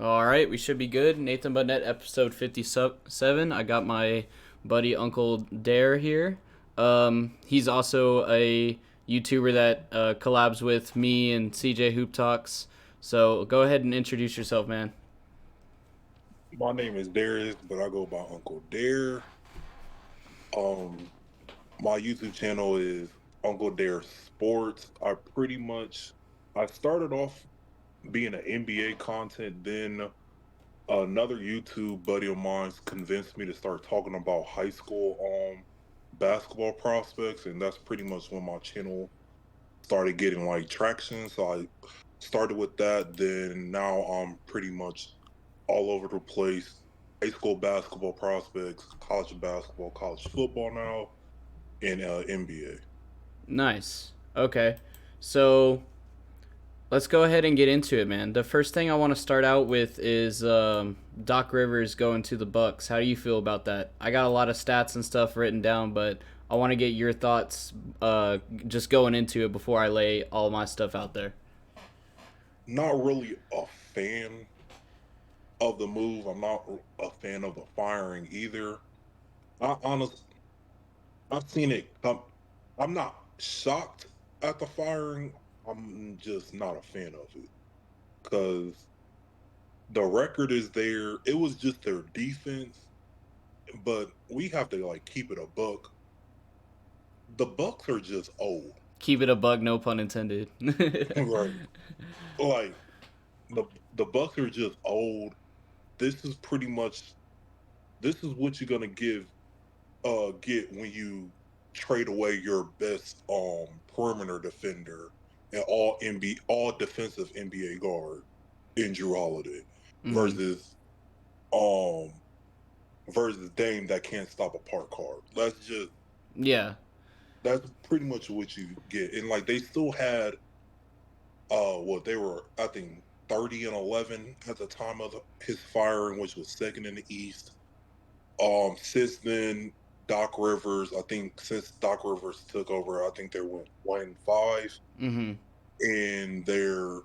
All right, we should be good. Nathan Buttnet, episode 57. I got my buddy Uncle Derr here. He's also a YouTuber that collabs with me and CJ Hoop Talks. So go ahead and introduce yourself, man. My name is Darius, but I go by Uncle Dare. Um, my YouTube channel is Uncle Dare Sports. I started off being an NBA content, then another YouTube buddy of mine convinced me to start talking about high school basketball prospects, and that's pretty much when my channel started getting like traction. So I started with that. Then now I'm pretty much all over the place. High school basketball prospects, college basketball, college football now, and NBA. Nice. Okay. So let's go ahead and get into it, man. The first thing I want to start out with is Doc Rivers going to the Bucks. How do you feel about that? I got a lot of stats and stuff written down, but I want to get your thoughts just going into it before I lay all my stuff out there. Not really a fan of the move. I'm not a fan of the firing either. I honestly, I've seen it come. I'm not shocked at the firing. I'm just not a fan of it because the record is there. It was just their defense, but we have to like keep it a buck. The Bucks are just old, Keep it a bug, no pun intended. right? Like the the Bucks are just old. This is pretty much this is what you're gonna get when you trade away your best perimeter defender and all defensive NBA guard in Drew Holiday Hmm. versus um versus Dame that can't stop a park car. Yeah. That's pretty much what you get. And like they still had what they were I think 30-11 at the time of his firing, which was second in the East. Since then, Doc Rivers, I think since Doc Rivers took over, I think they went 1-5, Hmm. and they're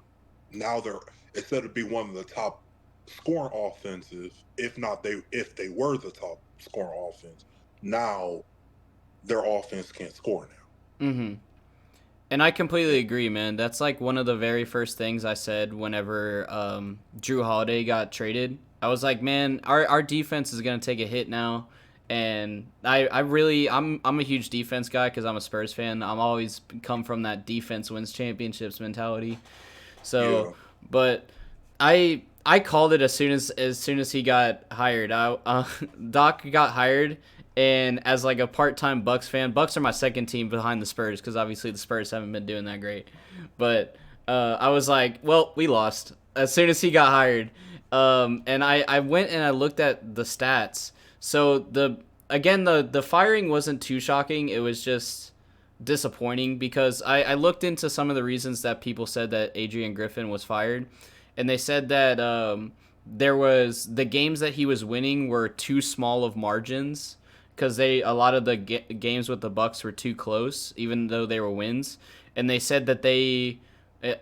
instead of being one of the top scoring offenses, if they were the top scoring offense, now their offense can't score Hmm. And I completely agree, man. That's like one of the very first things I said whenever Drew Holiday got traded. I was like, man, our defense is gonna take a hit now, and I'm a huge defense guy because I'm a Spurs fan. I'm always come from that defense wins championships mentality. So, now. but I called it as soon as he got hired. Doc got hired, and as like a part-time Bucks fan, Bucks are my second team behind the Spurs because obviously the Spurs haven't been doing that great. But I was like, well, we lost as soon as he got hired. And I went and I looked at the stats. So the firing wasn't too shocking. It was just disappointing because I looked into some of the reasons that people said that Adrian Griffin was fired, and they said that there was the games that he was winning were too small of margins because they a lot of the games with the Bucks were too close, even though they were wins, and they said that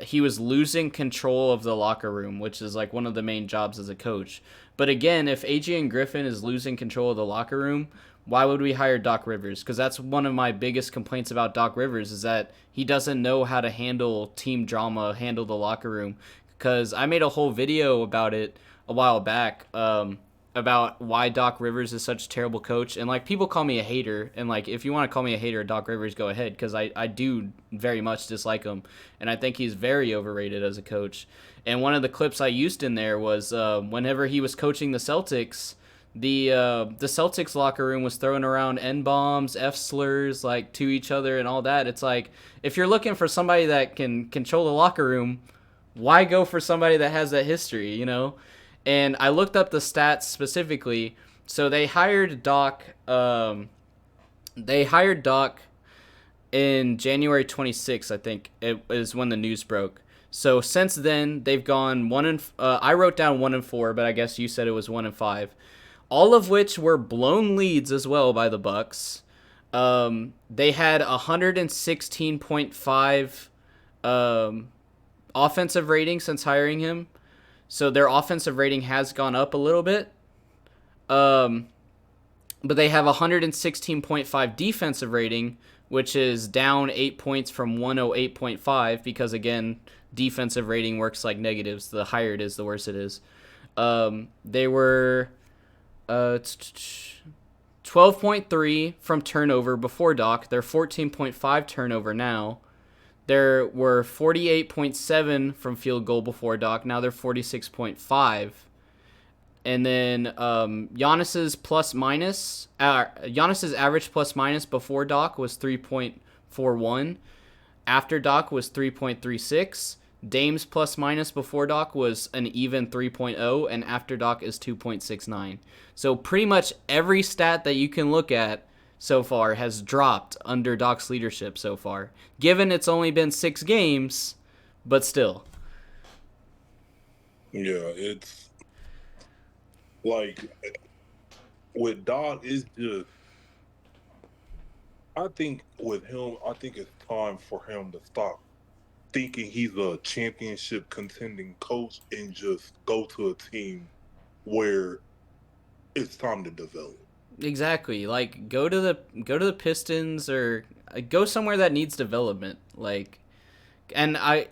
he was losing control of the locker room, which is like one of the main jobs as a coach. But again, if Adrian Griffin is losing control of the locker room, why would we hire Doc Rivers? Because that's one of my biggest complaints about Doc Rivers is that he doesn't know how to handle team drama, handle the locker room. Because I made a whole video about it a while back, about why Doc Rivers is such a terrible coach. And like people call me a hater, and like if you want to call me a hater of Doc Rivers, go ahead, because I do very much dislike him, and I think he's very overrated as a coach. And one of the clips I used in there was whenever he was coaching the Celtics, the Celtics locker room was throwing around n bombs, f slurs like to each other and all that. It's like if you're looking for somebody that can control the locker room, why go for somebody that has that history, you know? And I looked up the stats specifically. So they hired Doc in January 26th, I think it is when the news broke. So since then, they've gone one and I wrote down 1-4, but I guess you said it was 1-5. All of which were blown leads as well by the Bucks. They had 116.5 offensive rating since hiring him. So their offensive rating has gone up a little bit. Um, but they have 116.5 defensive rating, which is down 8 points from 108.5 because, again, defensive rating works like negatives. The higher it is, the worse it is. They were 12.3 from turnover before Doc. They're 14.5 turnover now. There were 48.7 from field goal before Doc. Now they're 46.5. And then Giannis's Giannis's average plus minus before Doc was 3.41. After Doc was 3.36. Dame's plus minus before Doc was an even 3.0, and after Doc is 2.69. So pretty much every stat that you can look at so far has dropped under Doc's leadership so far. Given it's only been 6 games, but still. Yeah, it's like with Doc, it's just. I think with him, I think it's time for him to stop thinking he's a championship contending coach and just go to a team where it's time to develop. Exactly. Like go to the Pistons or go somewhere that needs development. Like, and I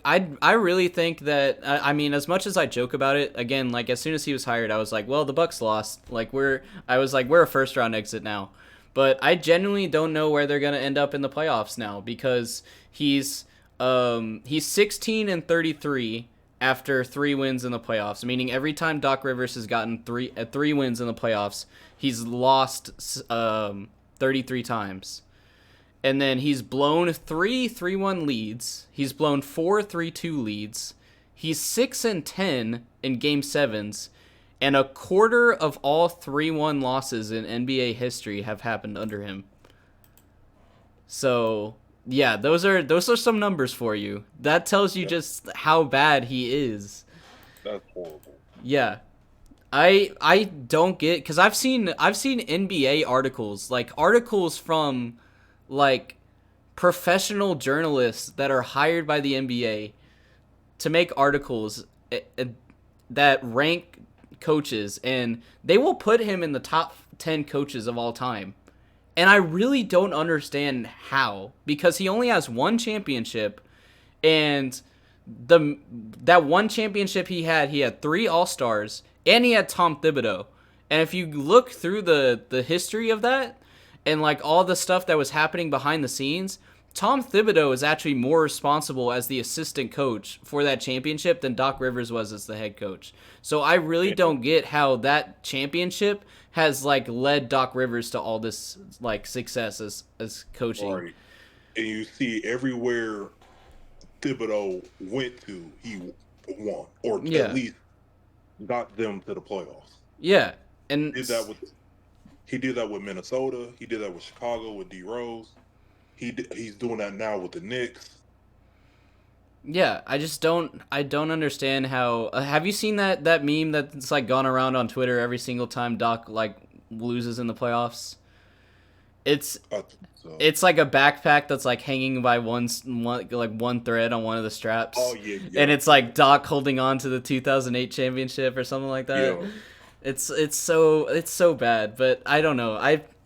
really think that I mean, as much as I joke about it, again, like as soon as he was hired, I was like, well, the Bucks lost. Like we're a first round exit now. But I genuinely don't know where they're gonna end up in the playoffs now because he's 16-33 after 3 wins in the playoffs, meaning every time Doc Rivers has gotten three wins in the playoffs, he's lost 33 times. And then he's blown 3-3-1 leads. He's blown 4-3-2 leads. He's 6-10 in game 7s, and a quarter of all 3-1 losses in NBA history have happened under him. So, yeah, those are some numbers for you. That tells you just how bad he is. That's horrible. Yeah. I don't get, cuz I've seen NBA articles, like articles from like professional journalists that are hired by the NBA to make articles that rank coaches, and they will put him in the top 10 coaches of all time. And I really don't understand how, because he only has 1 championship, and that 1 championship he had 3 All-Stars, and he had Tom Thibodeau. And if you look through the history of that and like all the stuff that was happening behind the scenes, Tom Thibodeau is actually more responsible as the assistant coach for that championship than Doc Rivers was as the head coach. So I really don't get how that championship has like led Doc Rivers to all this like success as coaching. Right. And you see everywhere Thibodeau went to, he won, or at least got them to the playoffs. Yeah, and he did that with Minnesota. He did that with Chicago with D Rose. He's doing that now with the Knicks. Yeah, I don't understand how. Have you seen that meme that's like gone around on Twitter every single time Doc like loses in the playoffs? It's like a backpack that's like hanging by one thread on one of the straps. Oh yeah. And it's like Doc holding on to the 2008 championship or something like that. Yeah. It's so bad, but I don't know.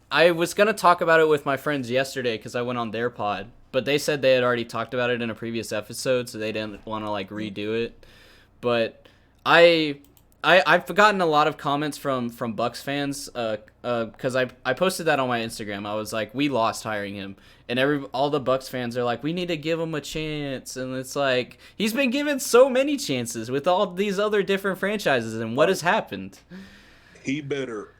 I was gonna talk about it with my friends yesterday because I went on their pod, but they said they had already talked about it in a previous episode, so they didn't want to like redo it. But I've gotten a lot of comments from Bucks fans because I posted that on my Instagram. I was like, we lost hiring him, and all the Bucks fans are like, we need to give him a chance, and it's like he's been given so many chances with all these other different franchises, and what has happened? He better.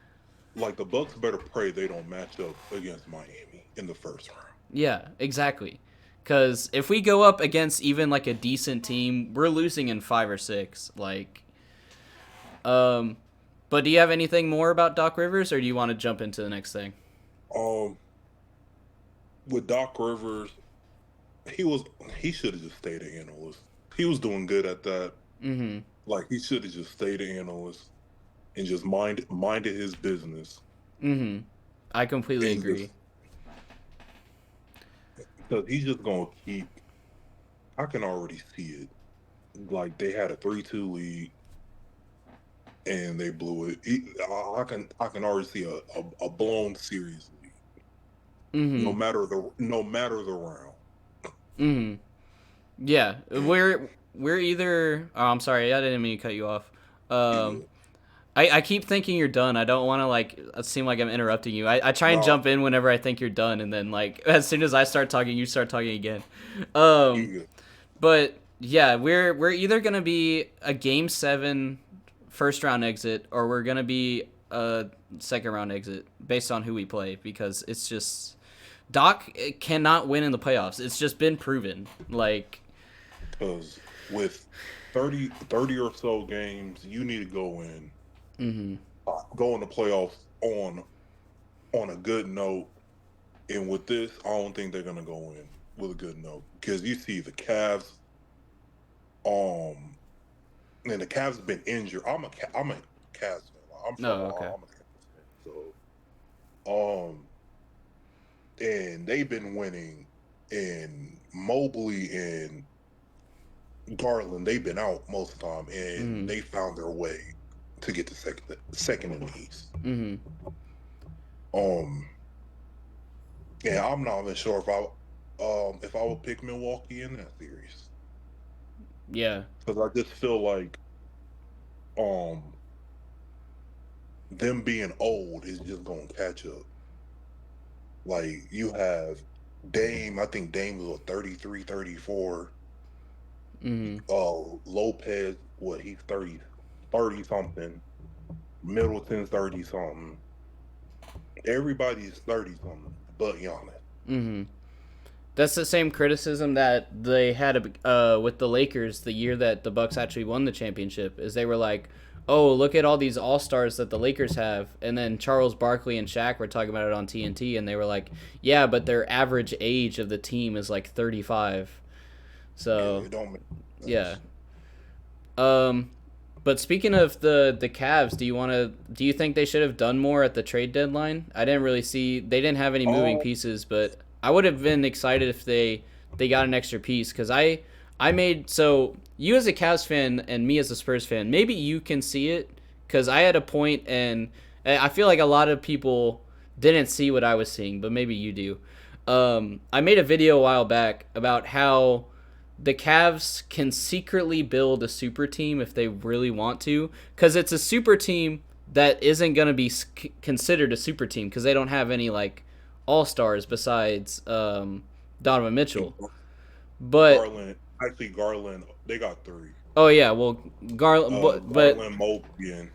Like, the Bucks better pray they don't match up against Miami in the first round. Yeah, exactly. Because if we go up against even, like, a decent team, we're losing in 5 or 6. Like, but do you have anything more about Doc Rivers, or do you want to jump into the next thing? With Doc Rivers, he should have just stayed an analyst. He was doing good at that. Mm-hmm. Like, he should have just stayed an analyst and just minded his business. Mm-hmm. I completely agree. Because he's just going to keep... I can already see it. Like, they had a 3-2 lead. and they blew it. I can already see a blown series lead. Mm-hmm. No matter the round. Mm-hmm. Yeah, And we're either. Oh, I'm sorry, I didn't mean to cut you off. Um, yeah, I keep thinking you're done. I don't want to like seem like I'm interrupting you. I try and nah, jump in whenever I think you're done, and then like as soon as I start talking, you start talking again. Um, yeah. but yeah, we're either gonna be a game 7 first round exit, or we're gonna be a second round exit based on who we play, because it's just Doc cannot win in the playoffs. It's just been proven. Like, Because with 30 or so games, you need to mm-hmm. go in the playoffs on a good note. And with this, I don't think they're gonna go in with a good note because you see the Cavs. Um, and the Cavs have been injured. I'm a Cavs fan. Like, I'm from No, Ohio. okay. I'm a Cavs fan. So and they've been winning. And Mobley and Garland, they've been out most of the time, and Mm-hmm. they found their way to get to second in the East. Mm-hmm. Um, and I'm not even sure if I would pick Milwaukee in that series Yeah. because I just feel like um them being old is just gonna catch up. Like you have Dame, I think Dame was 33, 34. Mm-hmm. Lopez, what he's 30 something. Middleton's 30 something. Everybody's 30 something, but Giannis. Mm-hmm. That's the same criticism that they had with the Lakers the year that the Bucks actually won the championship. Is they were like, "Oh, look at all these all stars that the Lakers have," and then Charles Barkley and Shaq were talking about it on TNT, and they were like, "Yeah, but their average age of the team is like 35." Yeah, So it don't make yeah. sense. Um, but speaking of the Cavs, do you think they should have done more at the trade deadline? I didn't really see they didn't have any moving Um, pieces, but I would have been excited if they got an extra piece, because I made so you as a Cavs fan and me as a Spurs fan, maybe you can see it, because I had a point, and I feel like a lot of people didn't see what I was seeing, but maybe you do. I made a video a while back about how the Cavs can secretly build a super team if they really want to, because it's a super team that isn't going to be considered a super team because they don't have any like all stars besides Donovan Mitchell. But Garland, they got three. oh yeah, well Garland, but Garland, Mobley, and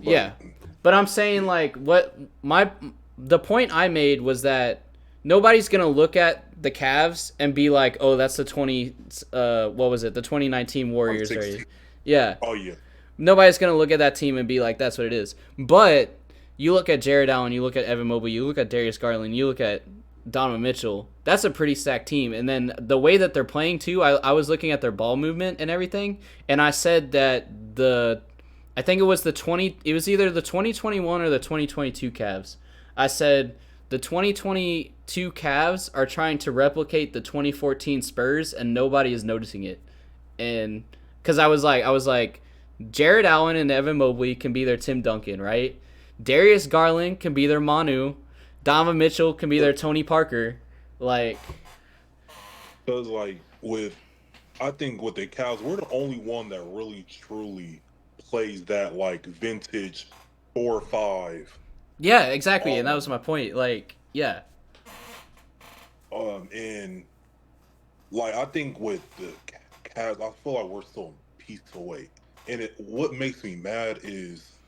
but yeah, but I'm saying yeah, like what my the point I made was that nobody's gonna look at the Cavs and be like, oh, that's the 20 what was it, the 2019 Warriors, right? 16. Yeah, Oh yeah, nobody's gonna look at that team and be like, that's what it is. But you look at Jared Allen, you look at Evan Mobley, you look at Darius Garland, you look at Donovan Mitchell. That's a pretty stacked team. And then the way that they're playing too, I was looking at their ball movement and everything, and I said that I think it was it was either the 2021 or the 2022 Cavs. I said the 2022 Cavs are trying to replicate the 2014 Spurs, and nobody is noticing it. And because I was like, Jared Allen and Evan Mobley can be their Tim Duncan, right? Darius Garland can be their Manu. Donovan Mitchell can be their Tony Parker. Like, because like I think with the Cavs, we're the only one that really truly plays that like vintage 4 or 5. yeah, exactly, and that was Um, my point. Like, yeah, and like I think with the Cavs, I feel like we're still a piece away. And what makes me mad is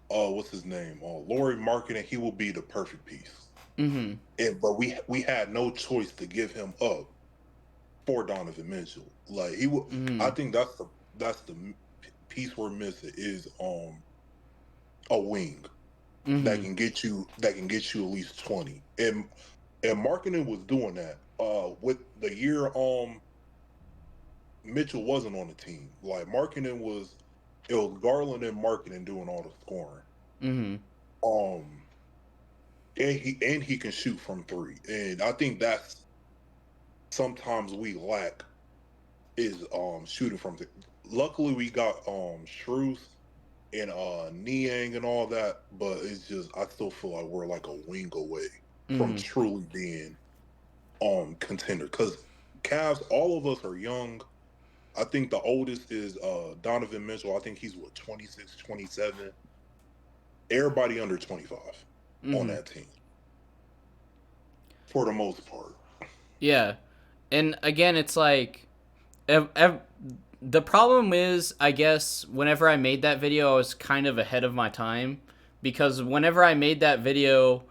what's his name? Laurie Marketing, he will be the perfect piece. mm-hmm, But we had no choice to give him up for Donovan Mitchell. Like he would, mm-hmm, I think that's the piece we're missing is a wing mm-hmm, that can get you at least 20. And Marketing was doing that. With the year Mitchell wasn't on the team. Like Marketing was, it was Garland and Marketing doing all the scoring. mm-hmm. Um, and he can shoot from three, and I think that's sometimes we lack is shooting from. Luckily, we got Shrews, and Niang and all that, but it's just I still feel like we're like a wing away from Mm-hmm. truly being contender. Because Cavs, all of us are young. I think the oldest is Donovan Mitchell. I think he's what 26, 27. Everybody under 25 on Mm-hmm. that team for the most part. Yeah, and again, it's like, the problem is, I guess, whenever I made that video, I was kind of ahead of my time, because whenever I made that video,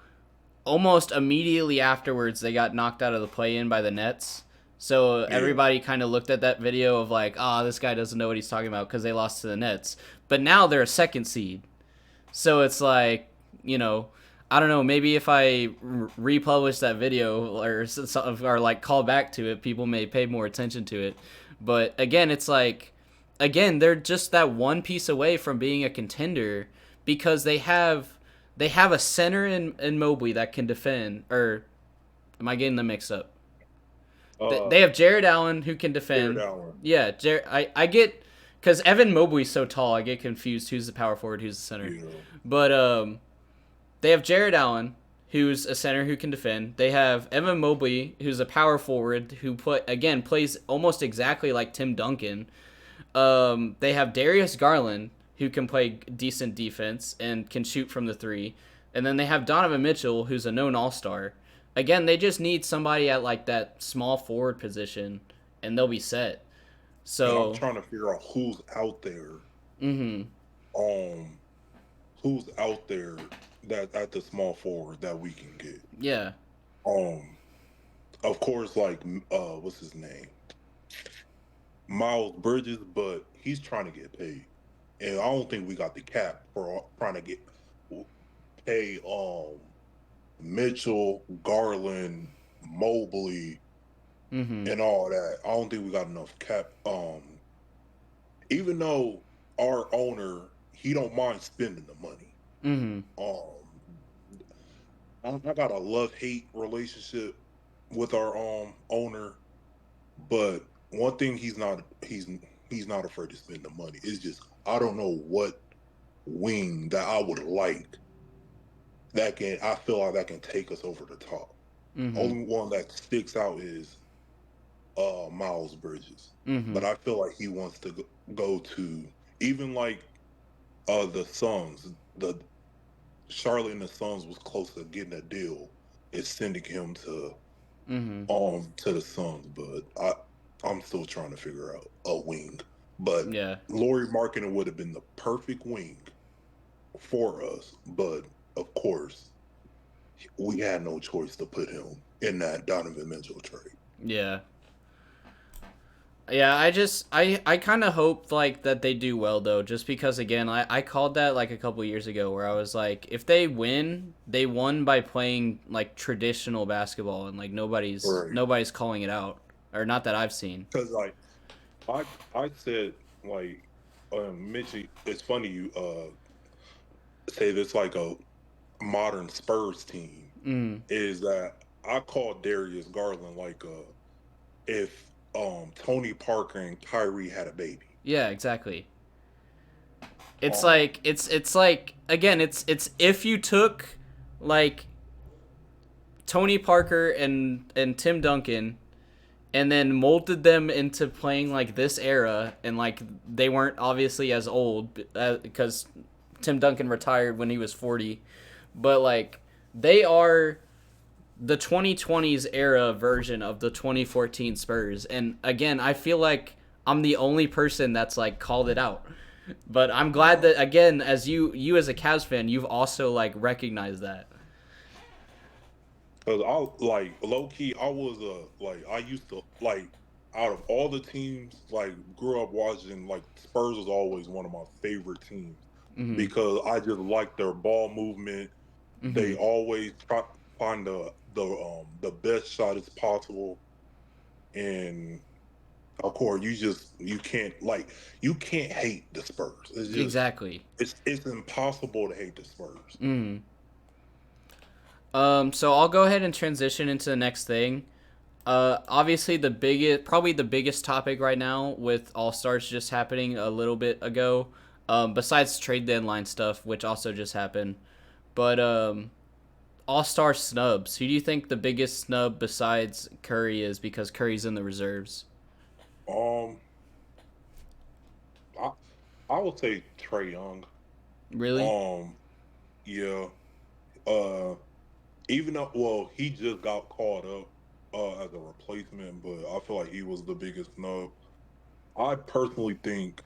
almost immediately afterwards, they got knocked out of the play-in by the Nets. So Yeah. everybody kind of looked at that video of like, ah, oh, this guy doesn't know what he's talking about because they lost to the Nets. But now they're a second seed. So it's like, you know, I don't know. Maybe if I republish that video or like call back to it, people may pay more attention to it. But again, it's like, again, they're just that one piece away from being a contender because they have a center in Mobley that can defend. Or am I getting them mixed up? They Uh, have Jared Allen who can Jared defend. Allen. Yeah, I get, because Evan Mobley's so tall, I get confused who's the power forward, who's the center. Yeah. But they have Jared Allen, who's a center who can defend. They have Evan Mobley, who's a power forward who plays almost exactly like Tim Duncan. They have Darius Garland, who can play decent defense and can shoot from the three. And then they have Donovan Mitchell, who's a known all-star. Again, they just need somebody at like that small forward position, and they'll be set. And I'm So, trying to figure out mm-hmm. um, who's out there that at the small forward that we can get. Yeah. Um, of course, like what's his name, Miles Bridges, but he's trying to get paid, and I don't think we got the cap for trying to get pay Mitchell, Garland, Mobley, Mm-hmm. and all that. I don't think we got enough cap. Even though our owner, he don't mind spending the money. Mm-hmm. I got a love hate relationship with our owner, but one thing he's not afraid to spend the money. It's just I don't know what wing that I would like that can I feel like that can take us over the top. Mm-hmm. Only one that sticks out is Miles Bridges, Mm-hmm. but I feel like he wants to go to even like the Suns. The Charlotte and the Suns was close to getting a deal. It's sending him Mm-hmm. to the Suns, but I'm still trying to figure out a wing. But Yeah. Lauri Markkanen would have been the perfect wing for us, but of course we had no choice to put him in that Donovan Mitchell trade. Yeah. Yeah, I kind of hope like that they do well though, just because again I called that like a couple years ago where I was like, if they win, they won by playing like traditional basketball and like nobody's Right. nobody's calling it out, or not that I've seen. Because like I said like Mitchie, it's funny you say this like a modern Spurs team Mm. is that I call Darius Garland like if Tony Parker and Kyrie had a baby. Yeah, exactly. It's Um like it's like again it's if you took like Tony Parker and Tim Duncan and then molded them into playing like this era, and like they weren't obviously as old because Tim Duncan retired when he was 40, but like they are the 2020s era version of the 2014 Spurs. And again, I feel like I'm the only person that's like called it out, but I'm glad that again, as you as a Cavs fan, you've also like recognized that. Cause I like low key, I was like I used to like out of all the teams, like grew up watching like Spurs was always one of my favorite teams Mhm. because I just like their ball movement. They Mhm. always try find the best shot as possible, and of course you can't hate the Spurs. It's just Exactly. it's impossible to hate the Spurs. Mhm. So I'll go ahead and transition into the next thing. Obviously probably the biggest topic right now with All Stars just happening a little bit ago. besides trade deadline stuff, which also just happened. But All-Star snubs. Who do you think the biggest snub besides Curry is because Curry's in the reserves? Um, I I would say Trey Young. Really? Um, yeah. Uh, even though he just got called up as a replacement, but I feel like he was the biggest snub. I personally think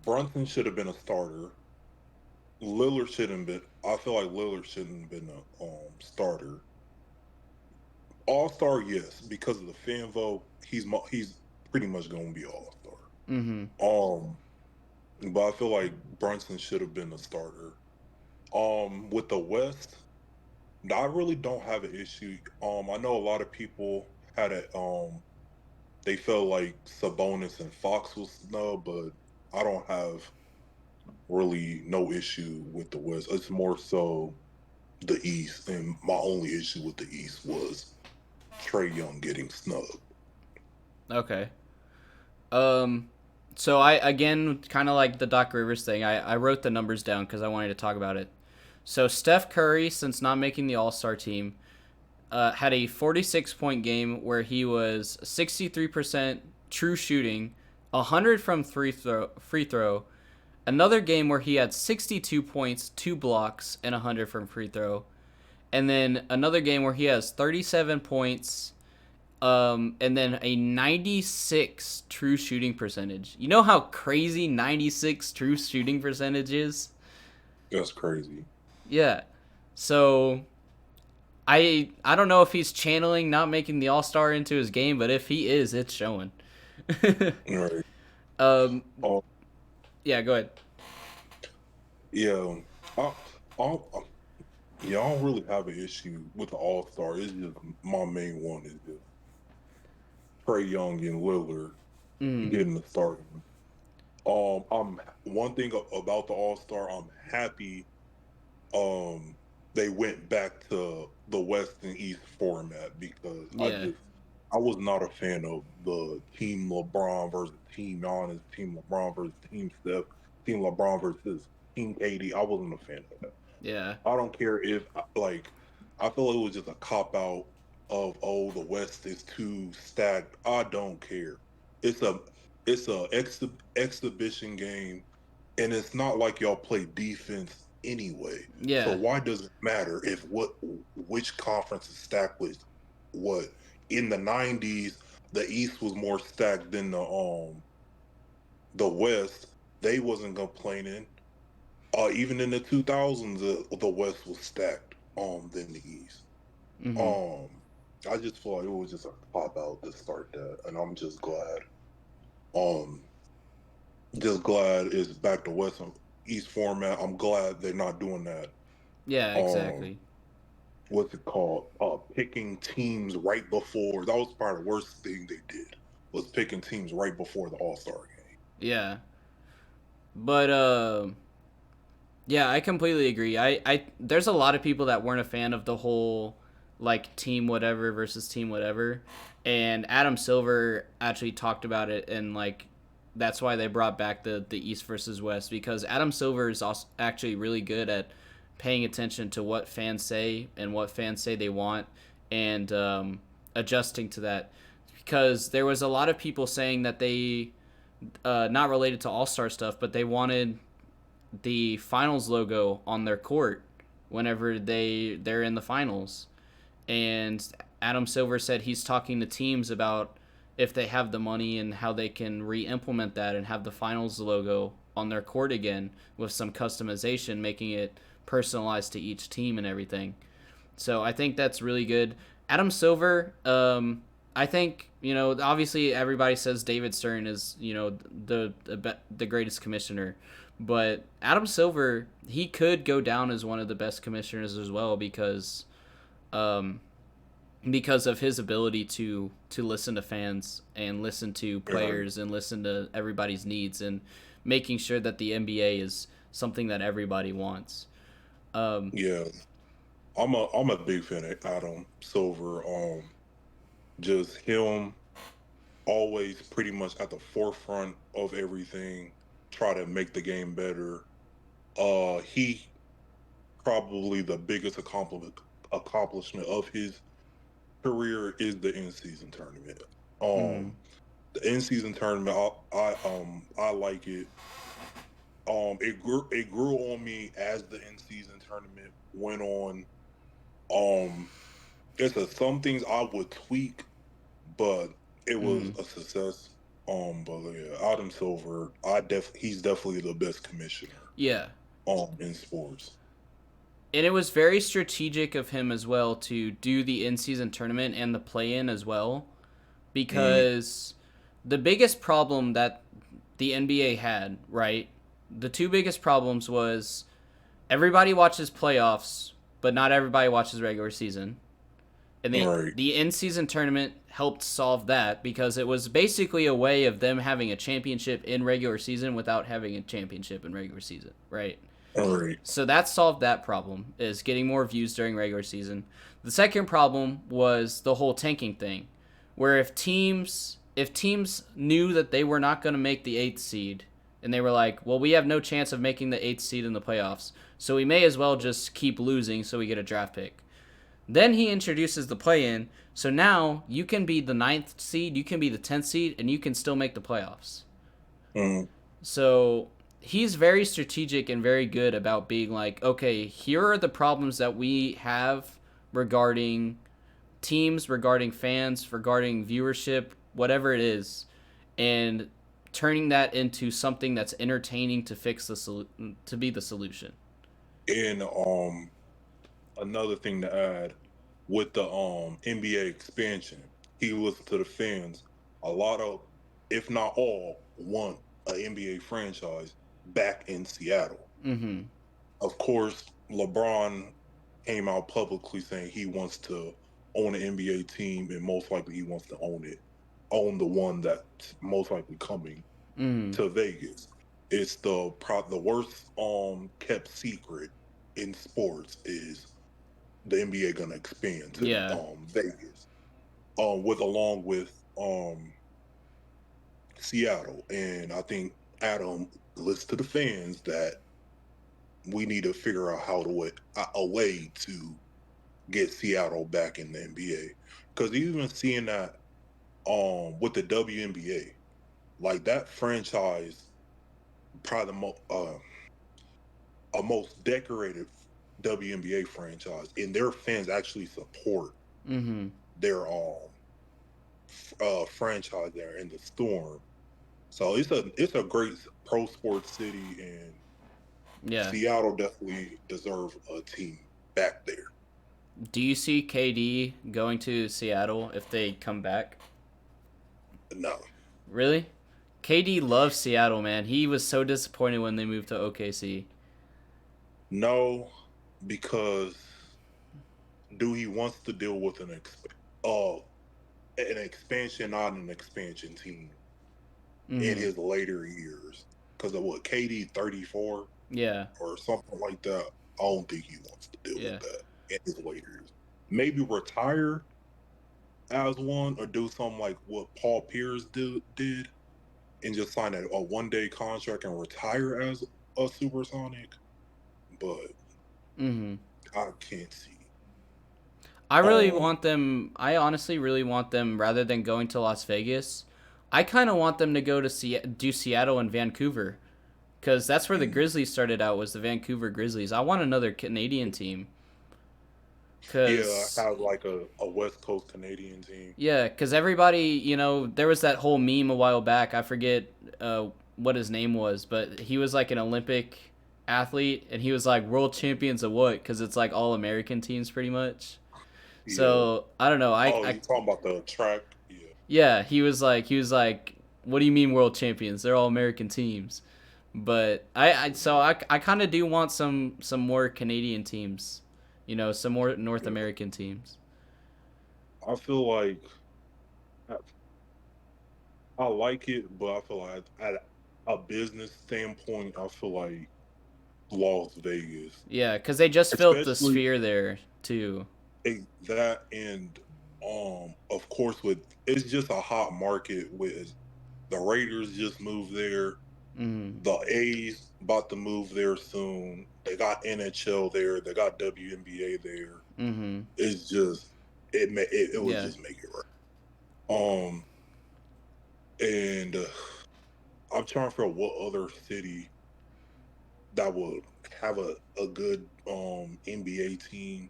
Brunson should have been a starter. Lillard shouldn't been. I feel like Lillard shouldn't have been a starter. All Star, yes, because of the fan vote, he's pretty much going to be All Star. Mm-hmm. Um, but I feel like Brunson should have been a starter. With the West, I really don't have an issue. I know a lot of people had a they felt like Sabonis and Fox was snub, but I don't have really no issue with the West. It's more so the East, and my only issue with the East was Trey Young getting snubbed. Okay. Um, so I again kind of like the Doc Rivers thing. I wrote the numbers down because I wanted to talk about it. So Steph Curry, since not making the All Star team, had a 46-point game where he was 63% true shooting, 100 from free throw. Another game where he had 62 points, 2 blocks, and 100 from free throw. And then another game where he has 37 points, and then a 96 true shooting percentage. You know how crazy 96 true shooting percentage is? That's crazy. Yeah. So I don't know if he's channeling not making the All-Star into his game, but if he is, it's showing. All right. um Oh, yeah, go ahead. yeah. I, I, yeah, I don't really have an issue with the All Star. It's just my main one is just Trey Young and Lillard Mm, getting the start. I'm one thing about the All Star. I'm happy. Um, they went back to the West and East format because yeah. I was not a fan of the Team LeBron versus Team Giannis, Team LeBron versus Team Steph, Team LeBron versus Team KD. I wasn't a fan of that. Yeah. I don't care if like I feel it was just a cop out of the West is too stacked. I don't care. It's a exhibition game, and it's not like y'all play defense anyway. So Yeah. why does it matter if which conference is stacked with what? In the '90s, the East was more stacked than the West. They wasn't complaining. Even in the 2000s, the West was stacked than the East. Mhm. Um, I just feel like it was just a pop out to start that, and I'm Um, just glad it's back to West and East format. I'm glad they're not doing that. Yeah, Um, exactly. what's it called? Picking teams right before. That was probably the worst thing they did. Was picking teams right before the All Star game. Yeah. But yeah, I completely agree. I there's a lot of people that weren't a fan of the whole like team whatever versus team whatever. And Adam Silver actually talked about it, and like that's why they brought back the East versus West, because Adam Silver is also actually really good at paying attention to what fans say and what fans say they want, and adjusting to that, because there was a lot of people saying that they not related to All-Star stuff, but they wanted the finals logo on their court whenever they're in the finals. And Adam Silver said he's talking to teams about if they have the money and how they can re-implement that and have the finals logo on their court again with some customization, making it personalized to each team and everything. So I think that's really good. Adam Silver, I think, obviously everybody says David Stern is the greatest commissioner, but Adam Silver, he could go down as one of the best commissioners as well, um, because of his ability to listen to fans and listen to Yeah, players and listen to everybody's needs, and making sure that the NBA is something that everybody wants. Um, yeah. I'm a big fan of Adam Silver. Just him always pretty much at the forefront of everything, try to make the game better. He probably the biggest accomplishment of his career is the in-season tournament. Mm-hmm. The in-season tournament, I like it. It grew on me as the in-season tournament went on. Um, some things I would tweak, but it was Mm-hmm. a success. But yeah, Adam Silver, he's definitely the best commissioner. Yeah. In sports. And it was very strategic of him as well to do the in-season tournament and the play-in as well, Mm, because the biggest problem that the NBA had, right? The two biggest problems was everybody watches playoffs, but not everybody watches regular season. And right, the in-season tournament helped solve that because it was basically a way of them having a championship in regular season without having a championship in regular season, right? right, So that solved that problem, is getting more views during regular season. The second problem was the whole tanking thing, where if teams knew that they were not going to make the 8th seed and they were like, "Well, we have no chance of making the 8th seed in the playoffs, so we may as well just keep losing so we get a draft pick." Then he introduces the play-in, so now you can be the 9th seed, you can be the 10th seed, and you can still make the playoffs. mm, So he's very strategic and very good about being like, okay, here are the problems that we have regarding teams, regarding fans, regarding viewership, whatever it is, and turning that into something that's entertaining to fix to be the solution. and another thing to add with the NBA expansion, he listened to the fans. A lot of, if not all, want an NBA franchise back in Seattle. Mm-hmm. Of course, LeBron came out publicly saying he wants to own an NBA team, and most likely he wants to own the one that's most likely coming Mm-hmm. to Vegas. It's the worst kept secret in sports is the NBA gonna expand to Yeah. Vegas, along with Seattle, and I think Adam lists to the fans that we need to figure out a way to get Seattle back in the NBA, because even seeing that with the WNBA, like that franchise, probably a most decorated WNBA franchise, and their fans actually support Mm-hmm. their franchise there in the Storm. So it's a great pro sports city, and Yeah. Seattle definitely deserve a team back there. Do you see KD going to Seattle if they come back? No, Really? KD loves Seattle, man. He was so disappointed when they moved to OKC. no, because do he wants to deal with uh an expansion, not an expansion team in Mm-hmm. his later years? Because of what, KD 34 Yeah. or something like that. I don't think he wants to deal Yeah. with that in his later years. Maybe retire as one, or do something like what Paul Pierce did and just sign a 1 day contract and retire as a supersonic. But Mm-hmm. I can't see. I really Um, want them. I honestly really want them rather than going to Las Vegas. I kind of want them to go to do Seattle and Vancouver, because that's where the mm, Grizzlies started out. Was the Vancouver Grizzlies? I want another Canadian team. yeah, Cause have like a West Coast Canadian team. yeah, cause everybody, there was that whole meme a while back. I forget what his name was, but he was like an Olympic athlete, and he was like world champions of what? Cause it's like all American teams pretty much. Yeah. So I don't know. Oh, you talking about the track? Yeah. Yeah, he was like, what do you mean world champions? They're all American teams. But I kind of do want some more Canadian teams, some more North Yeah. American teams. I feel like I, I like it, but I feel like at a business standpoint, I feel like Las Vegas, Yeah, because they just built the especially Sphere there too. that, and of course, with it's just a hot market with the Raiders just moved there. Mm-hmm. The A's about to move there soon. They got NHL there. They got WNBA there. Mm-hmm. It's just it would Yeah. just make it right. And I'm trying to figure out what other city that would have a good NBA team.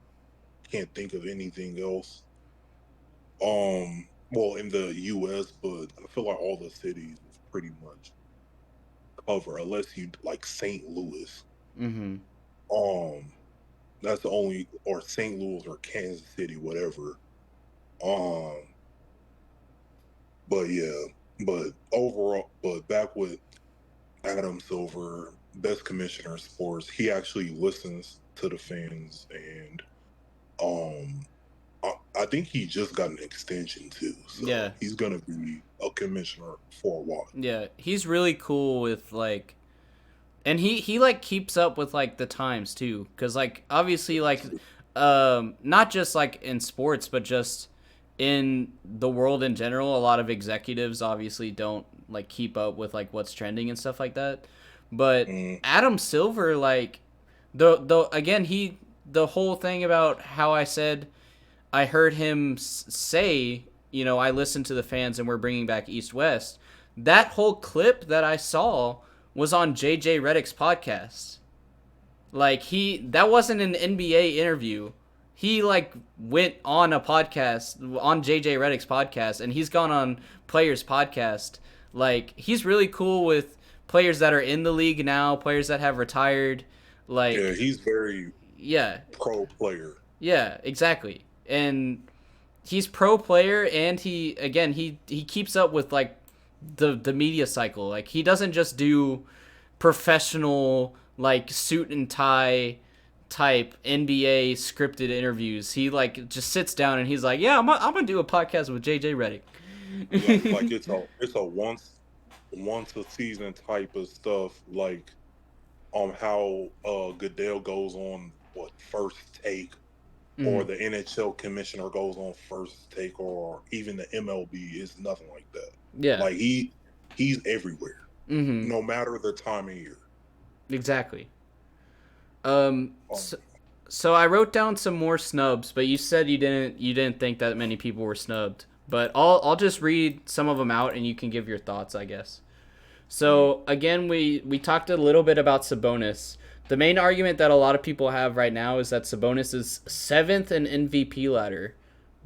Can't think of anything else. Well, in the U.S., but I feel like all the cities is pretty much cover unless you like St. Louis. Mm-hmm. Um, that's the only, or St. Louis or Kansas City, whatever. Um, but yeah, but overall, but back with Adam Silver, best commissioner in sports, he actually listens to the fans, and um, I think he just got an extension too, so Yeah. he's gonna be a commissioner for a while. Yeah. He's really cool with like, and he like keeps up with like the times too, because like obviously like not just like in sports but just in the world in general, a lot of executives obviously don't like keep up with like what's trending and stuff like that. But Mm, Adam Silver, like the again he the whole thing about how I said I heard him say, you know, I listened to the fans and we're bringing back East West. That whole clip that I saw was on JJ Redick's podcast. Like that wasn't an NBA interview. He like went on a podcast on JJ Redick's podcast, and he's gone on players' podcast. Like he's really cool with players that are in the league now, players that have retired. yeah, Like he's very yeah, pro player. yeah, exactly. And he's pro player, and he keeps up with like the media cycle. Like he doesn't just do professional like suit and tie type NBA scripted interviews. He like just sits down and he's like, "Yeah, I'm gonna do a podcast with JJ Redick." Like it's a once a season type of stuff. Like how Goodell goes on what first take, or Mhm. the NHL commissioner goes on first take, or even the MLB is nothing like that. Yeah. Like he's everywhere, Mhm. no matter the time of year. Exactly. Um, So I wrote down some more snubs, but you said you didn't think that many people were snubbed. But I'll just read some of them out and you can give your thoughts, I guess. mm, So again, we talked a little bit about Sabonis. The main argument that a lot of people have right now is that Sabonis is seventh in MVP ladder,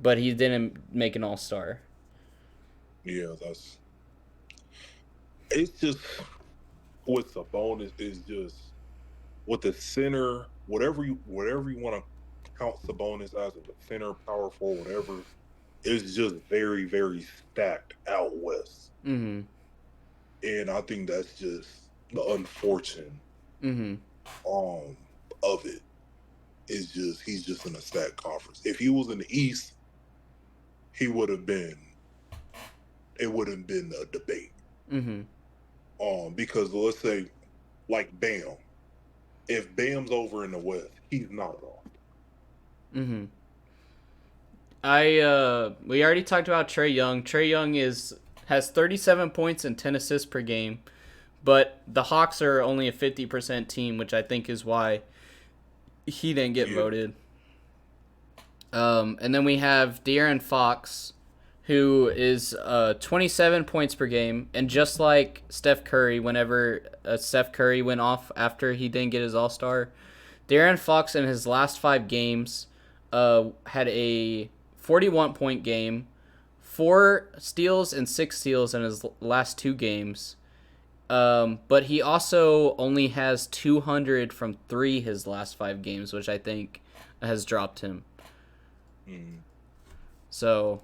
but he didn't make an All Star. yeah, it's just with the bonus is just with the center, whatever you want to count Sabonis as a center, power forward, whatever. It's just very, very stacked out west. Mm-hmm. And I think that's just the unfortunate Mm-hmm. um of it. Is just he's just in a stacked conference. If he was in the East, he would have been it would have been a debate. Mm-hmm. Because let's say like Bam. If Bam's over in the West, he's not at all. Mm-hmm. We already talked about Trey Young. Trey Young has 37 points and 10 assists per game, but the Hawks are only a 50% team, which I think is why he didn't get Yeah. voted. And then we have De'Aaron Fox, who is 27 points per game, and just like Steph Curry, whenever Steph Curry went off after he didn't get his All Star, De'Aaron Fox in his last 5 games had a 41-point game, 4 steals and 6 steals in his last 2 games. But he also only has 200 from three his last 5 games, which I think has dropped him. Mm. So,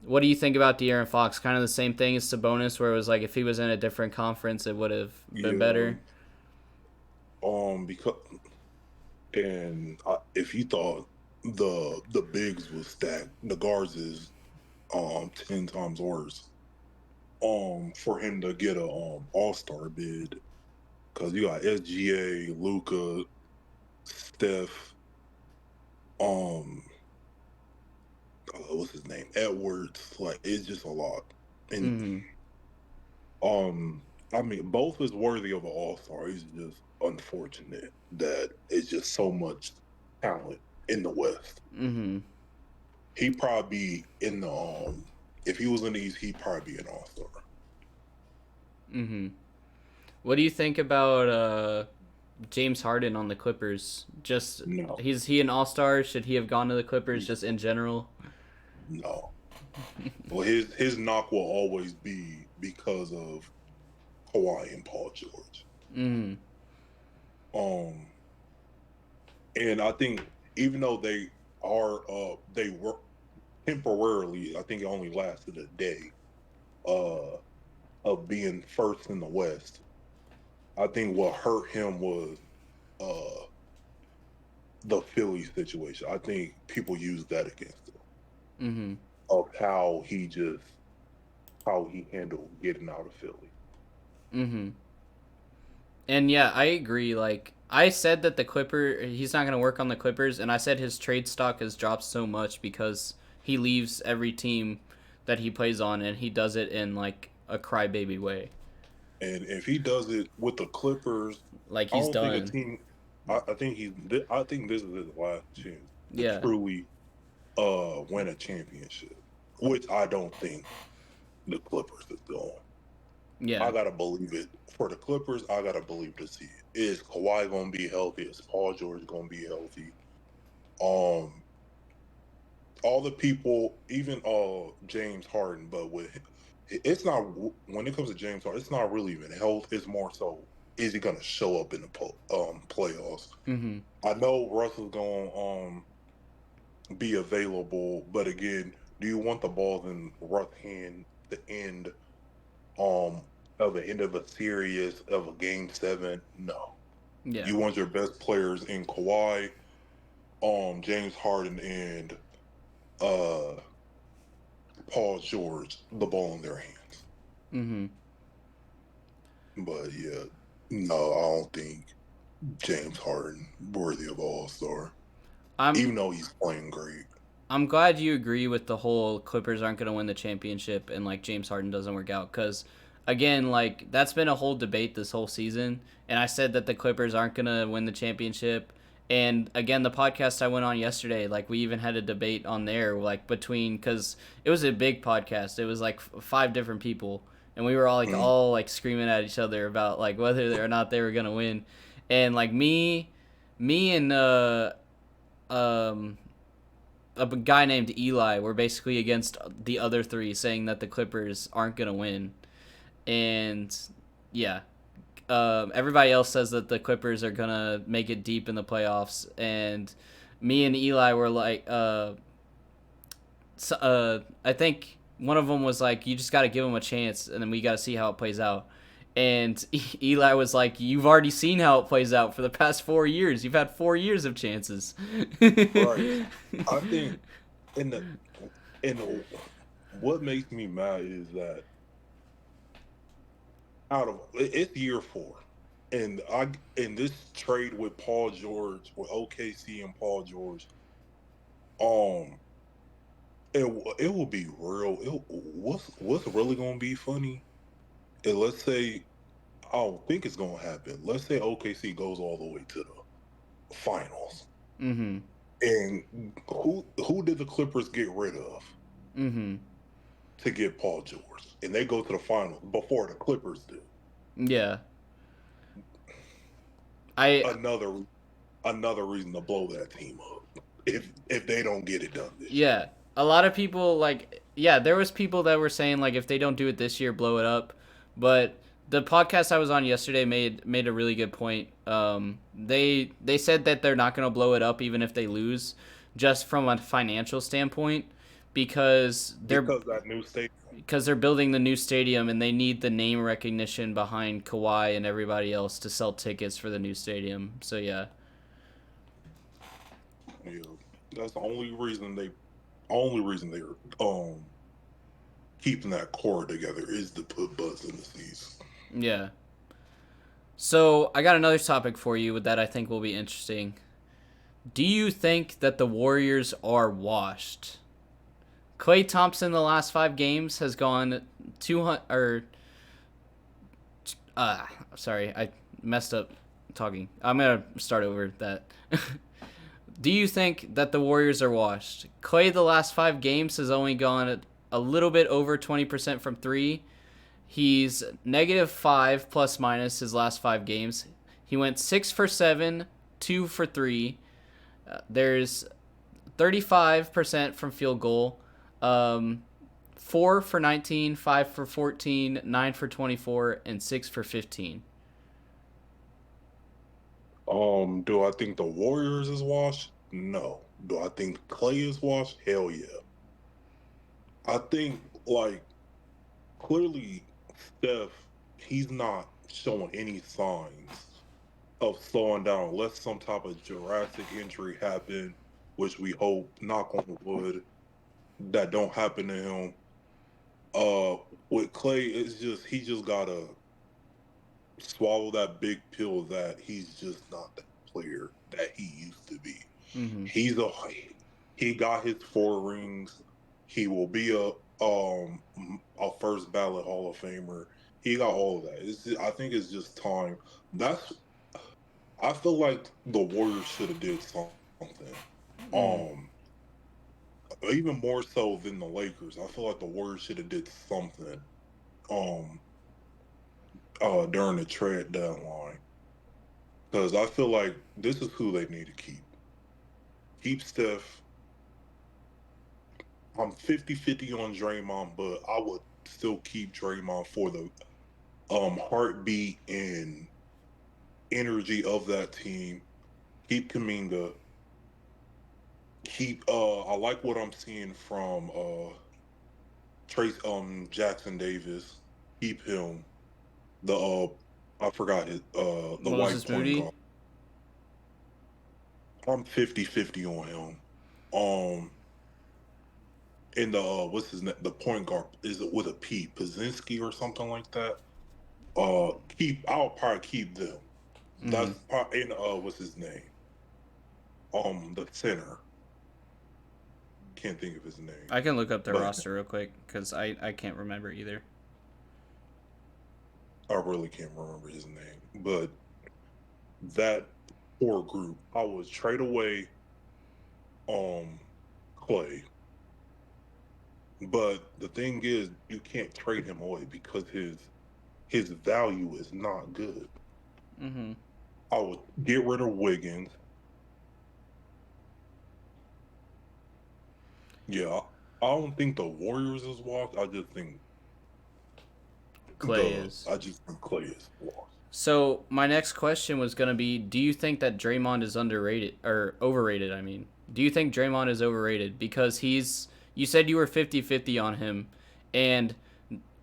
what do you think about De'Aaron Fox? Kind of the same thing as Sabonis, where it was like if he was in a different conference, it would have been Yeah. better. Because if you thought the bigs was stacked, the guards is 10 times worse. For him to get a All-Star bid, because you got SGA, Luca, Steph, um, what's his name, Edwards. Like it's just a lot, and Mm-hmm. um, I mean, both is worthy of an All-Star. It's just unfortunate that it's just so much talent in the West. Mm-hmm. He probably be in the if he was in the East, he'd probably be an All-Star. Mm-hmm. What do you think about James Harden on the Clippers? Just No, Is he an all-star? Should he have gone to the Clippers just in general? no. Well, his knock will always be because of Kawhi and Paul George. Mm. Um, and I think even though they were temporarily, I think it only lasted a day, uh, of being first in the West. I think what hurt him was uh the Philly situation. I think people used that against him Mm-hmm. of how he handled getting out of Philly. Mm-hmm. And yeah, I agree. Like I said that he's not gonna work on the Clippers, and I said his trade stock has dropped so much because he leaves every team that he plays on, and he does it in like a crybaby way. And if he does it with the Clippers, Like I he's don't think a done. team. I think I think this is his last chance to Yeah. truly win a championship, which I don't think the Clippers is doing. Yeah. I gotta believe it for the Clippers. I gotta believe to see it. Is Kawhi gonna be healthy? Is Paul George gonna be healthy? Um, all the people, even James Harden, but with it's not when it comes to James Harden, it's not really even health. It's more so is he gonna show up in the playoffs? Mm-hmm. I know Russell's gonna be available, but again, do you want the balls in Russ' hand the end um of the end of a series of a game 7? No. Yeah. You want your best players in Kawhi, James Harden and uh Paul George the ball in their hands. Mm-hmm. But yeah, no, I don't think James Harden worthy of All-Star, I'm even though he's playing great. I'm glad you agree with the whole Clippers aren't going to win the championship and like James Harden doesn't work out cuz again like that's been a whole debate this whole season and I said that the Clippers aren't going to win the championship and again the podcast I went on yesterday like we even had a debate on there like between cuz it was a big podcast. It was like 5 different people and we were Mm. all like screaming at each other about like whether or not they were going to win. And like me and um a guy named Eli were basically against the other three, saying that the Clippers aren't gonna win, and yeah, everybody else says that the Clippers are gonna make it deep in the playoffs, and me and Eli were like, I think one of them was like, you just got to give them a chance, and then we got to see how it plays out. And Eli was like, "You've already seen how it plays out for the past 4 years. You've had 4 years of chances." Right. I think in the in the, what makes me mad is that out of it's year 4, and I in this trade with Paul George with OKC and Paul George, um, it will be real. What's really gonna be funny? And let's say I don't think it's gonna happen. Let's say OKC goes all the way to the finals, Mm-hmm. and who did the Clippers get rid of Mm-hmm. to get Paul George? And they go to the finals before the Clippers do. Yeah. I Another another reason to blow that team up if they don't get it done this year. Yeah. A lot of people yeah, there was people that were saying like if they don't do it this year, blow it up. But the podcast I was on yesterday made a really good point. They said that they're not going to blow it up even if they lose, just from a financial standpoint, because Because that new stadium. they're building the new stadium and they need the name recognition behind Kawhi and everybody else to sell tickets for the new stadium. So yeah. Yeah, that's the only reason they're keeping that core together is to put butts in the seats. Yeah. So I got another topic for you that I think will be interesting. Do you think that the Warriors are washed? Klay Thompson the last 5 games has gone 200 or Sorry, I messed up talking. I'm gonna start over that. Do you think that the Warriors are washed? Clay, the last 5 games, has only gone a little bit over 20% from three. He's -5 plus minus his last 5 games. He went 6 for 7, 2 for 3. There's 35% from field goal. 4 for 19, 5 for 14, 9 for 24, and 6 for 15. Do I think the Warriors is washed? No. Do I think Clay is washed? Hell yeah. I think like clearly Steph, he's not showing any signs of slowing down unless some type of Jurassic injury happen, which we hope, knock on wood, that don't happen to him. Uh, with Clay, it's just he just gotta swallow that big pill that he's just not that player that he used to be. Mm-hmm. He got his 4 rings. He will be a first ballot Hall of Famer. He got all of that. I think it's just time. That's I feel like the Warriors should have did something. Um, Even more so than the Lakers. I feel like the Warriors should have did something. Um, During the trade deadline, because I feel like this is who they need to keep. Keep Steph. I'm 50-50 on Draymond, but I would still keep Draymond for the heartbeat and energy of that team. Keep Kuminga. Keep I like what I'm seeing from Trace Jackson Davis. Keep him. The I forgot his the white Moses point Moody. guard. I'm 50-50 on him. Um and the what's his name? The point guard is it with a P, Pazinski or something like that. I'll probably keep them. Mm-hmm. That's probably in what's his name? The center. Can't think of his name, I can look up the but roster real quick because I can't remember either. I really can't remember his name. But that core group, I would trade away Clay. But the thing is, you can't trade him away because his value is not good. Mm-hmm. I would get rid of Wiggins. Yeah, I don't think the Warriors is lost. Clay is. I just think Clay is lost. So my next question was gonna be: do you think that Draymond is underrated or overrated? I mean, do you think Draymond is overrated because he's? You said you were 50-50 on him, and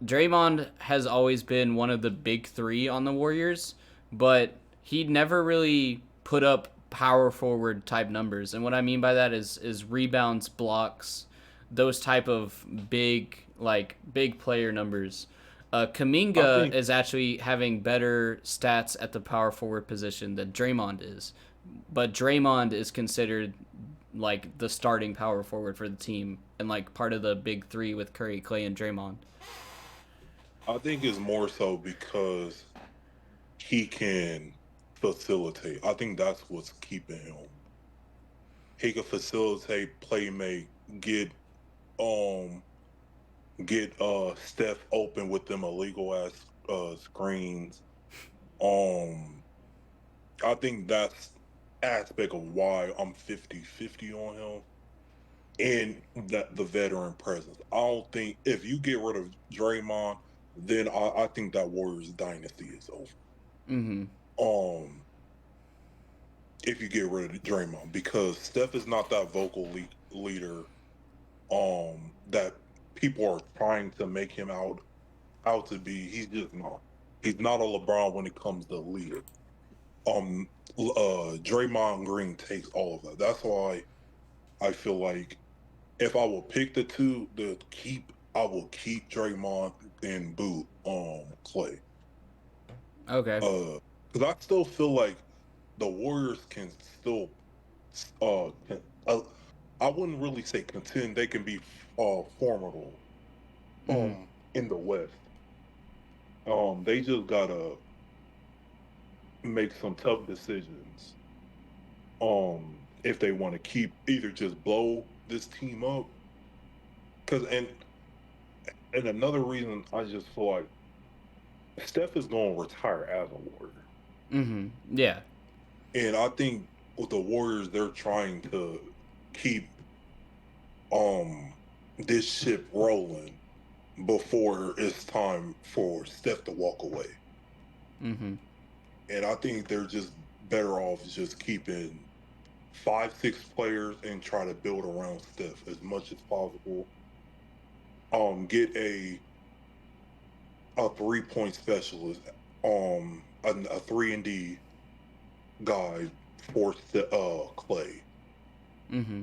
Draymond has always been one of the big three on the Warriors, but he never really put up power forward type numbers. And what I mean by that is rebounds, blocks, those type of big player numbers. I Kaminga think is actually having better stats at the power forward position than Draymond is, but Draymond is considered like the starting power forward for the team and like part of the big three with Curry, Clay, and Draymond. I think it's more so because he can facilitate. I think that's what's keeping him. He can facilitate, play make, get um Steph open with them illegal ass screens. Um I think that's aspect of why I'm 50-50 on him. And that the veteran presence. I don't think if you get rid of Draymond, then I think that Warriors dynasty is over. Mm-hmm. Um if you get rid of Draymond, because Steph is not that leader that people are trying to make him out to be. He's just not. He's not a LeBron when it comes to leader. Draymond Green takes all of that. That's why I feel like if I will pick the two to keep, I will keep Draymond and boot Clay. Okay. Because I still feel like the Warriors can still can, I wouldn't really say contend. They can be formidable Mm-hmm. in the West. They just gotta make some tough decisions. If they want to keep either just blow this team up, because and another reason I just feel like Steph is going to retire as a Warrior, Mm-hmm. Yeah. and I think with the Warriors they're trying to keep um this ship rolling before it's time for Steph to walk away. Mm-hmm. And I think they're just better off just keeping 5, 6 players and try to build around Steph as much as possible. Get a 3-point specialist, a 3-and-D guy for Clay. Mm-hmm.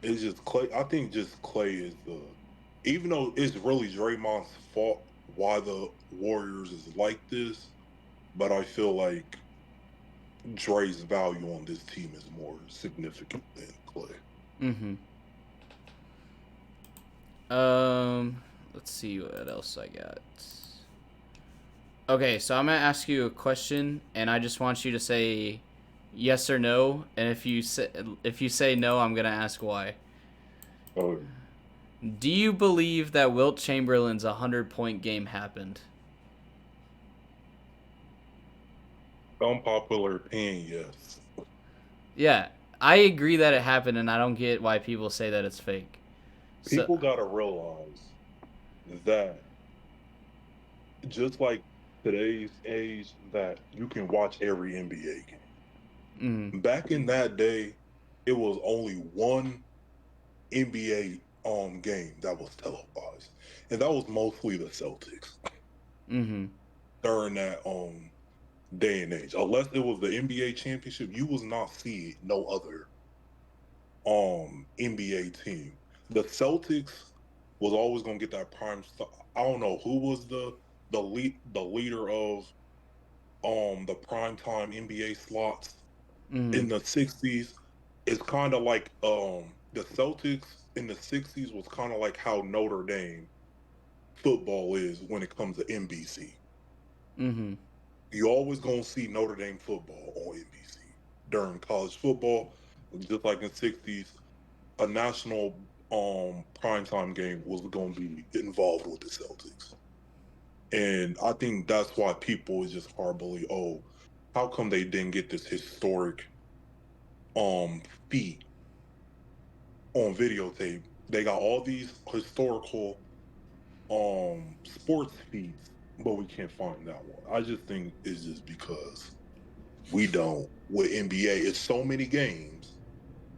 It's just Clay. I think just Clay is even though it's really Draymond's fault why the Warriors is like this, but I feel like Dre's value on this team is more significant than Clay. Mm-hmm. Let's see what else I got. Okay, so I'm gonna ask you a question, and I just want you to say yes or no. And if you say no, I'm gonna ask why. Oh, Do you believe that Wilt Chamberlain's 100-point game happened? unpopular opinion, yes. Yeah, I agree that it happened, and I don't get why people say that it's fake. People gotta realize that just like today's age, that you can watch every NBA game. Mm, Back in that day, it was only one NBA game that was televised, and that was mostly the Celtics mm-hmm. during that day and age. Unless it was the NBA championship, you was not seeing no other NBA team. The Celtics was always gonna get that prime stuff. I don't know who was the leader of the primetime NBA slots Mm-hmm. in the 60s. It's kind of like the Celtics in the 60s was kind of like how Notre Dame football is when it comes to NBC. Mm-hmm. You always gonna see Notre Dame football on NBC during college football, just like in the 60s. A national primetime game was going to be involved with the Celtics. And I think that's why people is just hard believe, oh, how come they didn't get this historic feat on videotape? They got all these historical sports feats, but we can't find that one. I just think it's just because we don't with NBA, it's so many games.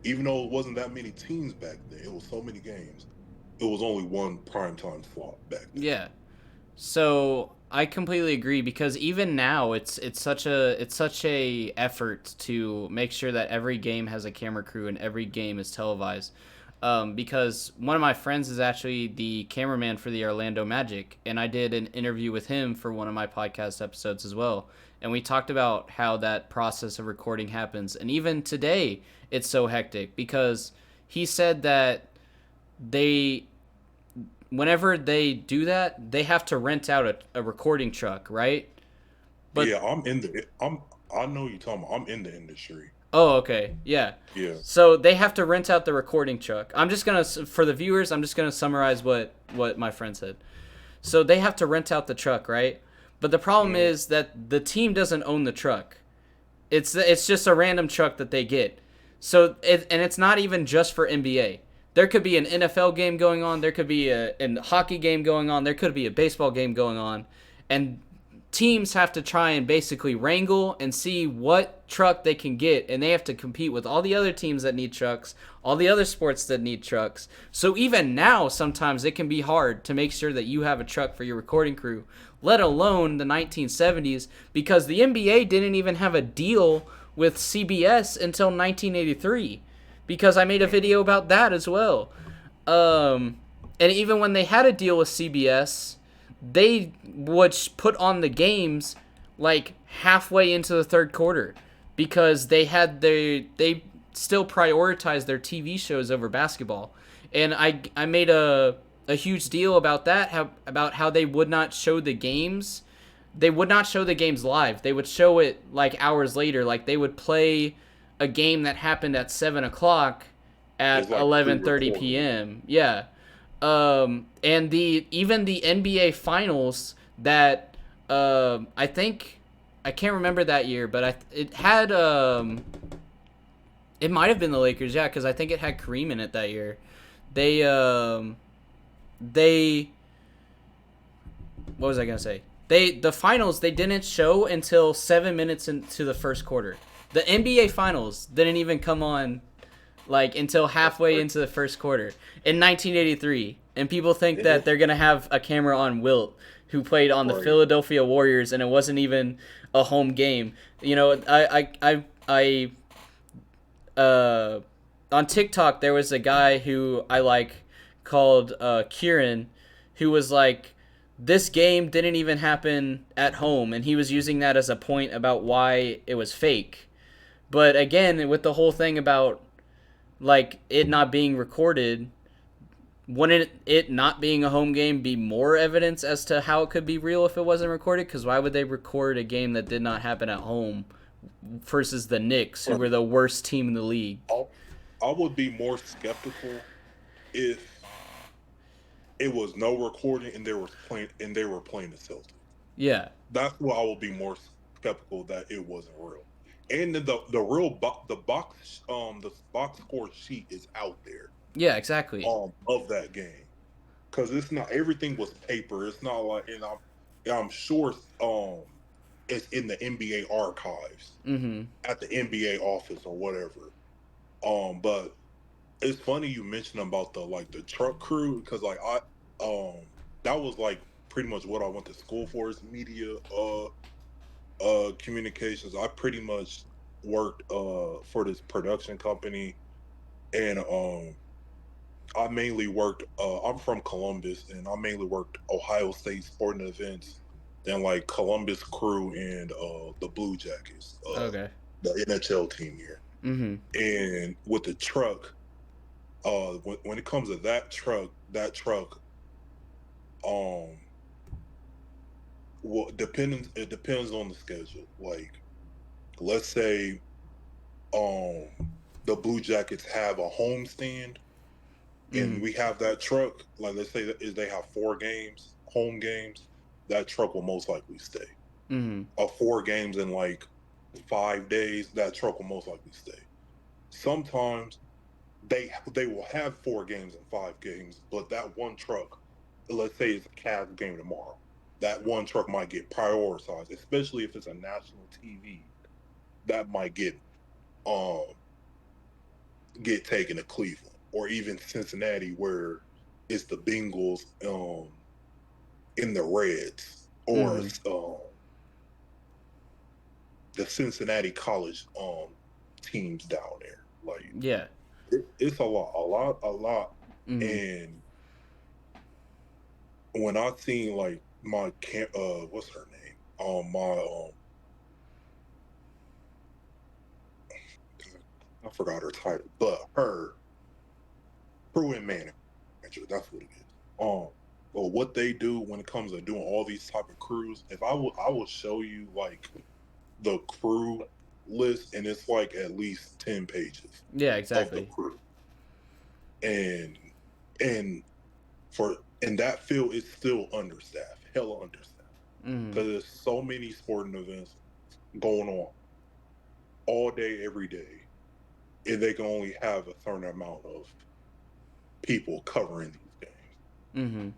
Even though it wasn't that many teams back then, it was so many games. It was only one primetime slot back then. Yeah. So I completely agree because even now it's such a effort to make sure that every game has a camera crew and every game is televised. Because one of my friends is actually the cameraman for the Orlando Magic, and I did an interview with him for one of my podcast episodes as well. And we talked about how that process of recording happens. And even today, it's so hectic because he said that they whenever they do that, they have to rent out a recording truck, right? But Yeah, I know you're talking about. I'm in the industry. oh, okay, yeah. Yeah. So they have to rent out the recording truck. I'm just gonna for the viewers. I'm just gonna summarize what my friend said. So they have to rent out the truck, right? But the problem is that the team doesn't own the truck. It's just a random truck that they get. So and it's not even just for NBA. There could be an NFL game going on. There could be a hockey game going on. There could be a baseball game going on, and teams have to try and basically wrangle and see what truck they can get, and they have to compete with all the other teams that need trucks, all the other sports that need trucks. So even now, sometimes it can be hard to make sure that you have a truck for your recording crew, let alone the 1970s, because the NBA didn't even have a deal with CBS until 1983, because I made a video about that as well. And even when they had a deal with CBS, they would put on the games like halfway into the third quarter because they still prioritize their TV shows over basketball. And I made a a huge deal about that, about how they would not show the games. They would not show the games live. They would show it like hours later. Like they would play a game that happened at 7 o'clock at It's like 11:30 pre-recorded. p.m. Yeah, and even the NBA Finals that I think I can't remember that year, but it had it might have been the Lakers, yeah, because I think it had Kareem in it that year. They they what was I gonna say? The finals they didn't show until 7 minutes into the first quarter. The NBA Finals didn't even come on like until halfway into the first quarter in 1983, and people think Yeah, that they're gonna have a camera on Wilt, who played on the right. Philadelphia Warriors, and it wasn't even a home game. You know, on TikTok there was a guy who I like called Kieran, who was like, this game didn't even happen at home, and he was using that as a point about why it was fake. But again, with the whole thing about like it not being recorded, wouldn't it not being a home game be more evidence as to how it could be real if it wasn't recorded? Because why would they record a game that did not happen at home versus the Knicks, who were the worst team in the league? I would be more skeptical if it was no recording and they were playing the Celtics. Yeah. That's why I would be more skeptical that it wasn't real. And then the real the box score sheet is out there Yeah, exactly. of that game, because it's not, everything was paper. It's not like, and I'm sure it's in the NBA archives Mm-hmm. at the NBA office or whatever. But it's funny you mentioned about the truck crew, because that was like pretty much what I went to school for, is media communications. I pretty much worked for this production company, and I mainly worked I'm from Columbus, and I mainly worked Ohio State sporting events, then like Columbus Crew and the Blue Jackets, Okay. the NHL team here. Mm-hmm. And with the truck, when it comes to that truck, um, well, it depends on the schedule. Like, let's say, um, the Blue Jackets have a home stand, Mm-hmm. and we have that truck. Like, let's say that is they have 4 games, home games. That truck will most likely stay. Mm-hmm. 4 games in like 5 days, that truck will most likely stay. Sometimes they will have 4 games and 5 games, but that one truck, let's say it's a Cavs game tomorrow, that one truck might get prioritized, especially if it's a national TV. That might um get taken to Cleveland or even Cincinnati, where it's the Bengals in the Reds, or Mm-hmm. the Cincinnati college teams down there. Like, Yeah. it's a lot. Mm-hmm. And when I seen like my what's her name? My I forgot her title, but her crew and manager, that's what it is. But what they do when it comes to doing all these type of crews, if I will show you like the crew list, and it's like at least 10 pages Yeah, of the exactly. crew. And and for in that field, it's still understaffed, hella understaffed, Mm-hmm. because there's so many sporting events going on all day, every day, and they can only have a certain amount of people covering these games. Mm-hmm.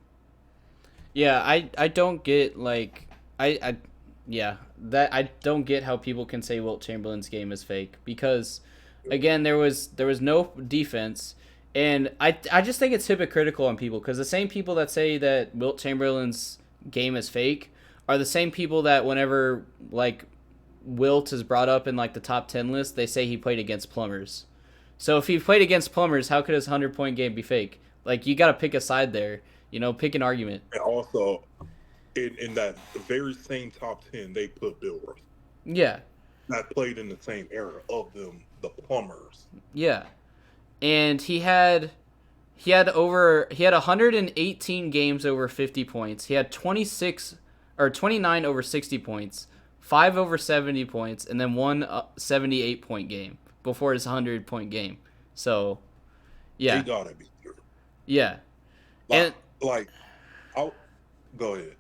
Yeah, I don't get like I yeah, that I don't get how people can say Wilt Chamberlain's game is fake, because again there was no defense, and I just think it's hypocritical on people, because the same people that say that Wilt Chamberlain's game is fake are the same people that whenever like Wilt is brought up in like the top 10 list, they say he played against plumbers. So if he played against plumbers, how could his 100-point game be fake? Like, you got to pick a side there, pick an argument. And also, in that very same top 10, they put Bill Russell, Yeah. that played in the same era of them, the plumbers. Yeah. And He had 118 games over 50 points. He had 26 or 29 over 60 points, 5 over 70 points, and then one 78 point game before his 100-point game. So, He yeah. gotta be good. Yeah. Like, And like, I'll go ahead.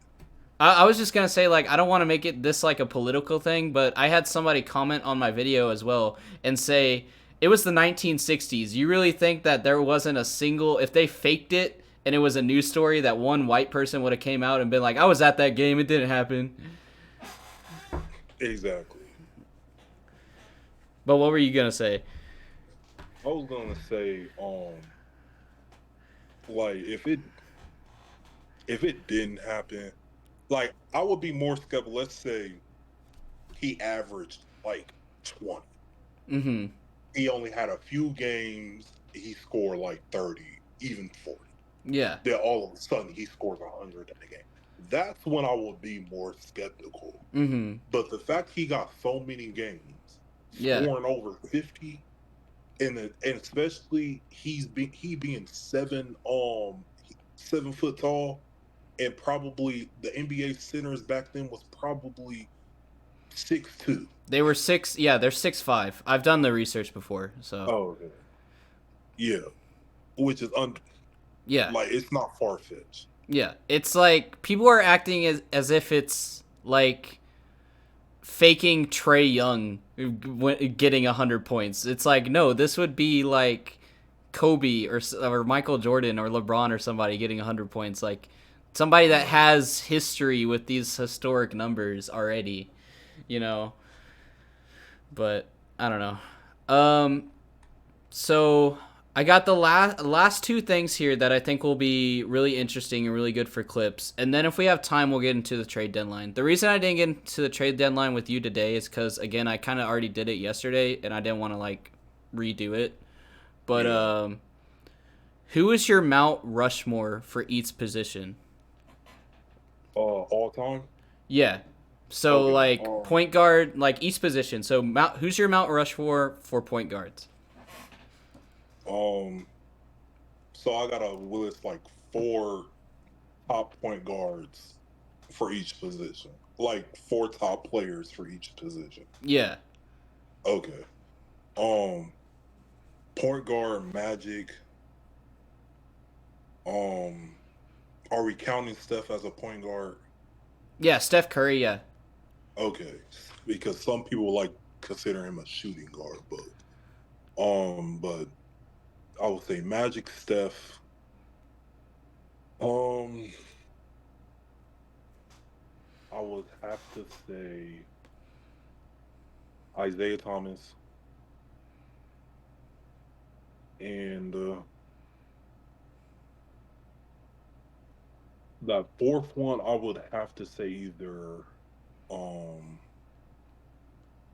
I was just gonna say, like, I don't want to make it this like a political thing, but I had somebody comment on my video as well and say it was the 1960s. You really think that there wasn't a single, if they faked it and it was a news story, that one white person would have came out and been like, I was at that game, it didn't happen. Exactly. But what were you gonna say? I was gonna say, like if it didn't happen, like I would be more skeptical. Let's say he averaged like 20. Mm-hmm. He only had a few games. He scored like 30, even 40. Yeah. Then all of a sudden he scores 100 in a game. That's when I would be more skeptical. Mm-hmm. But the fact he got so many games, Yeah. scoring over 50, and especially he being 7 foot tall, and probably the NBA centers back then was probably 6'2". They were six. Yeah, they're 6'5". I've done the research before, so. Oh, okay. Yeah, which is Yeah. like it's not far fetched. Yeah. It's like people are acting as if it's like faking Trey Young getting 100 points. It's like, no, this would be like Kobe or Michael Jordan or LeBron or somebody getting 100 points. Like somebody that has history with these historic numbers already, you know. But I don't know. So I got the last two things here that I think will be really interesting and really good for clips. And then if we have time, we'll get into the trade deadline. The reason I didn't get into the trade deadline with you today is because, again, I kind of already did it yesterday, and I didn't want to, like, redo it. But Yeah. who is your Mount Rushmore for each position? All time. Yeah. So, Okay. like, point guard, like, each position. So, who's your Mount Rushmore for point guards? So I gotta list like 4 top point guards for each position, like 4 top players for each position. Yeah. Okay. Point guard Magic. Are we counting Steph as a point guard? Yeah, Steph Curry, yeah. Okay, because some people like consider him a shooting guard, but I would say Magic, Steph. Um, I would have to say Isaiah Thomas, and the fourth one I would have to say either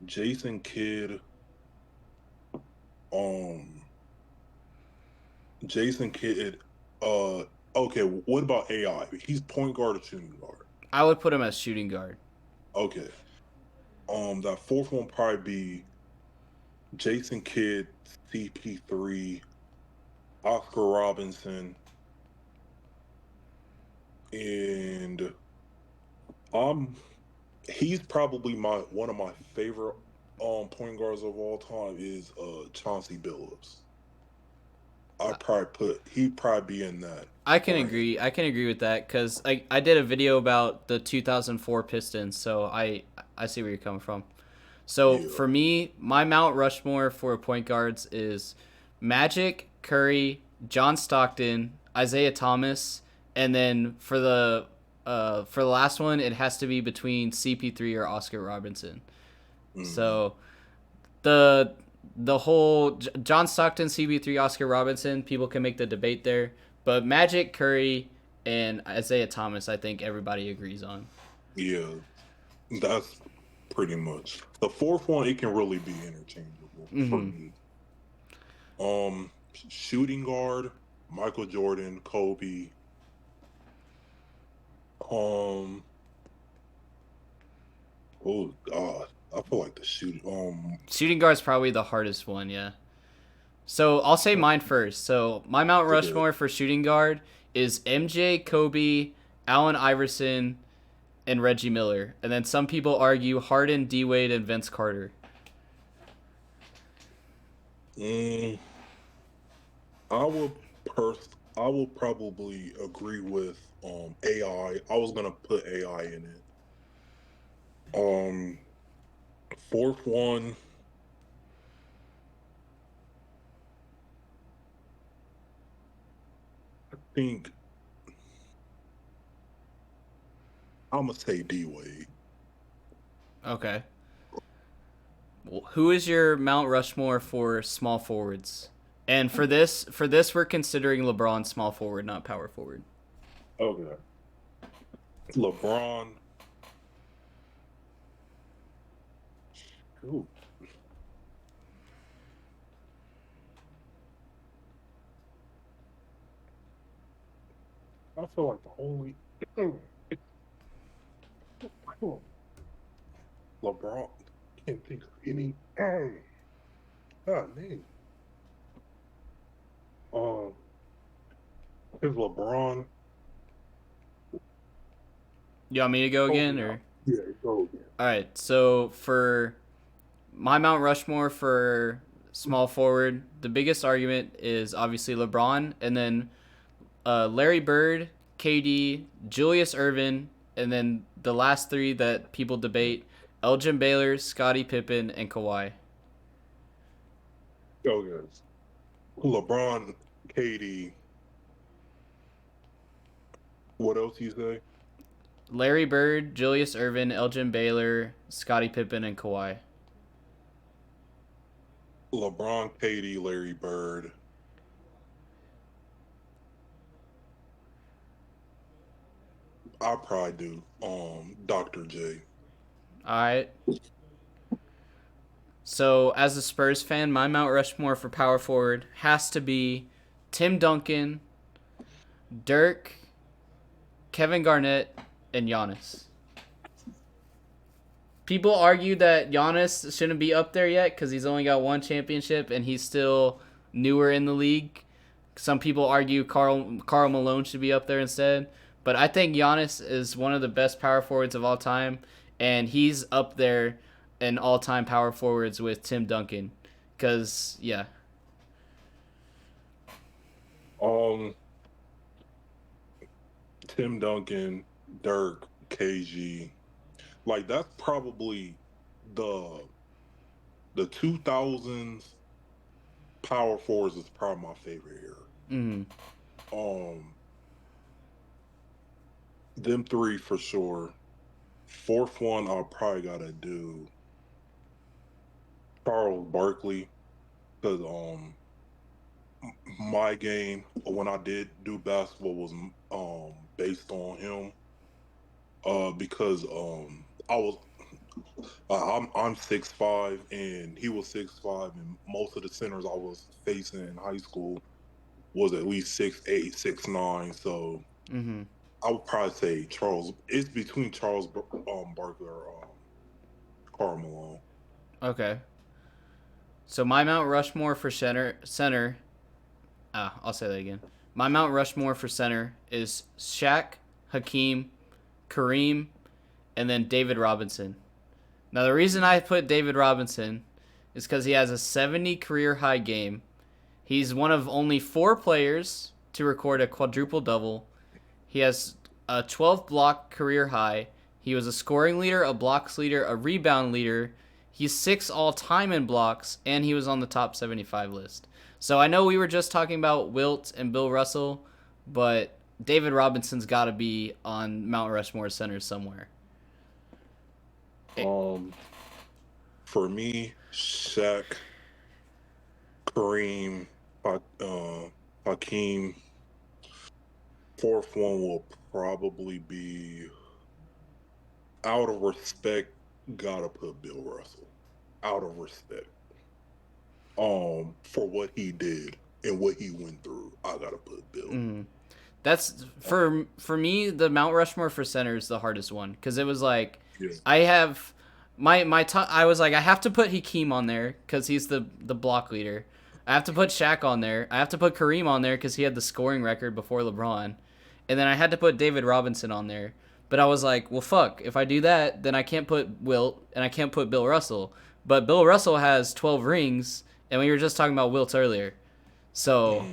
Jason Kidd, um Jason Kidd. Okay, what about AI? He's point guard or shooting guard? I would put him as shooting guard. Okay. That fourth one probably be Jason Kidd, CP3, Oscar Robinson, and he's probably one of my favorite point guards of all time is Chauncey Billups. He'd probably be in that. I can agree. I can agree with that because I did a video about the 2004 Pistons, so I see where you're coming from. So Yeah. for me, my Mount Rushmore for point guards is Magic, Curry, John Stockton, Isaiah Thomas, and then for the last one, it has to be between CP3 or Oscar Robinson. So the whole John Stockton, CP3, Oscar Robinson, people can make the debate there, but Magic, Curry, and Isaiah Thomas, I think everybody agrees on. Yeah, that's pretty much the fourth one. It can really be interchangeable for me. Shooting guard, Michael Jordan, Kobe. Oh God, I feel like the shooting. Shooting guard's probably the hardest one, yeah. So I'll say mine first. So my Mount Okay. Rushmore for shooting guard is MJ, Kobe, Allen Iverson, and Reggie Miller. And then some people argue Harden, D Wade, and Vince Carter. Mm, I will pers- I will probably agree with AI. I was gonna put AI in it. Um, fourth one, I think I'm gonna say D Wade. Okay. Who is your Mount Rushmore for small forwards? And for this, we're considering LeBron small forward, not power forward. Okay. LeBron. Ooh, I feel like the only LeBron can't think of any. God name. Um, is LeBron? You want me to go Oh again, yeah, or? yeah, go again. All right. So for my Mount Rushmore for small forward, the biggest argument is obviously LeBron, and then Larry Bird, KD, Julius Irvin, and then the last three that people debate: Elgin Baylor, Scottie Pippen, and Kawhi. Go again. LeBron, Katie. What else you say? Larry Bird, Julius Irvin, Elgin Baylor, Scottie Pippen, and Kawhi. LeBron, Katie, Larry Bird. I probably do. Dr. J. All right. So as a Spurs fan, my Mount Rushmore for power forward has to be Tim Duncan, Dirk, Kevin Garnett, and Giannis. People argue that Giannis shouldn't be up there yet because he's only got one championship and he's still newer in the league. Some people argue Karl Malone should be up there instead, but I think Giannis is one of the best power forwards of all time, and he's up there in all time power forwards with Tim Duncan. Cause yeah, Um, Tim Duncan, Dirk, KG. Like that's probably the the 2000s power forwards is probably my favorite era. mm, Um, them three for sure. Fourth one, I probably gotta do Charles Barkley because my game when I did do basketball was based on him. Because I was I'm 6'5" and he was 6'5", and most of the centers I was facing in high school was at least 6'8", 6'9". So mm-hmm. I would probably say Charles. It's between Charles Barkley or Karl Malone. Okay. So my Mount Rushmore for center. I'll say that again. My Mount Rushmore for center is Shaq, Hakeem, Kareem, and then David Robinson. Now, the reason I put David Robinson is because he has a 70 career high game. He's one of only 4 players to record a quadruple double. He has a 12 block career high. He was a scoring leader, a blocks leader, a rebound leader. He's 6 all time in blocks, and he was on the top 75 list. So I know we were just talking about Wilt and Bill Russell, but David Robinson's got to be on Mount Rushmore center somewhere. Um, for me, Shaq, Kareem, Hakeem. Fourth one will probably be out of respect. Gotta put Bill Russell. Out of respect. For what he did and what he went through, I gotta put Bill. That's for me. The Mount Rushmore for center is the hardest one because it was like Yeah. I have my top. I was like I have to put Hakeem on there because he's the block leader. I have to put Shaq on there. I have to put Kareem on there because he had the scoring record before LeBron. And then I had to put David Robinson on there. But I was like, well, fuck. If I do that, then I can't put Wilt and I can't put Bill Russell. But Bill Russell has 12 rings, and we were just talking about Wilt earlier. So,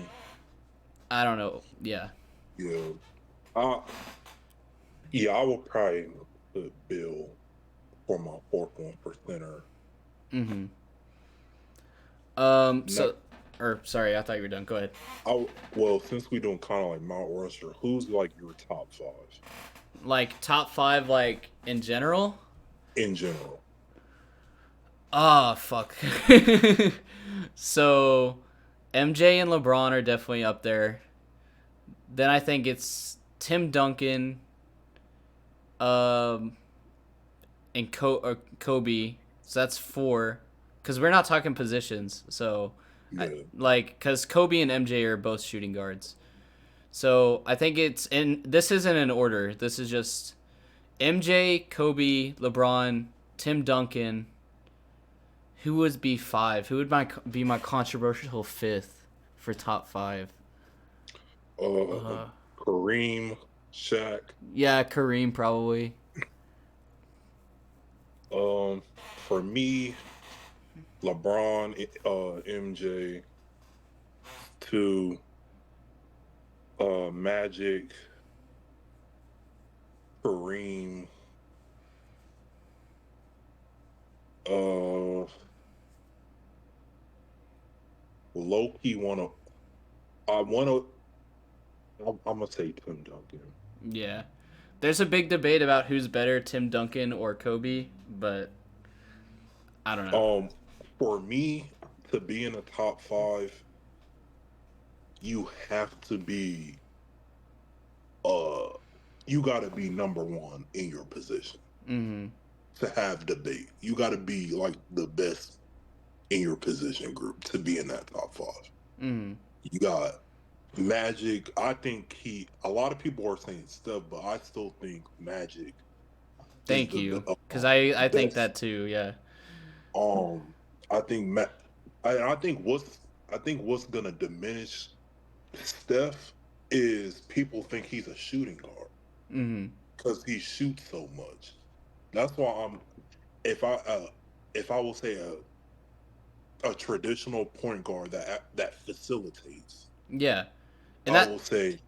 I don't know. Yeah. Yeah. Uh, yeah, I will probably put Bill for my fourth one for center. Mm-hmm. So, or sorry, I thought you were done. Go ahead. Well, since we doing kind of like Mount Rushmore, who's like your top five Like top five, like in general. in general? Ah, fuck. So, MJ and LeBron are definitely up there. Then I think it's Tim Duncan, um, and Kobe. So that's four. Because we're not talking positions. So, Yeah. because Kobe and MJ are both shooting guards. So I think it's in. This isn't in order. This is just MJ, Kobe, LeBron, Tim Duncan. Who would be five? Who would be my controversial fifth for top five? Kareem, Shaq. Yeah, Kareem probably. For me, LeBron, MJ, to Magic, Kareem, Loki I'm gonna say Tim Duncan. Yeah. There's a big debate about who's better, Tim Duncan or Kobe, but I don't know. For me to be in the top five, you have to be you gotta be number one in your position. Mm-hmm. To have debate. You gotta be like the best in your position group to be in that top five. Mm-hmm. You got Magic. I think a lot of people are saying Steph, but I still think Magic Thank you. Because I think best. that too, yeah. I think I think what's gonna diminish Steph is people think he's a shooting guard Mm-hmm. because he shoots so much. That's why if I if I will say a traditional point guard that facilitates, Yeah. And I will say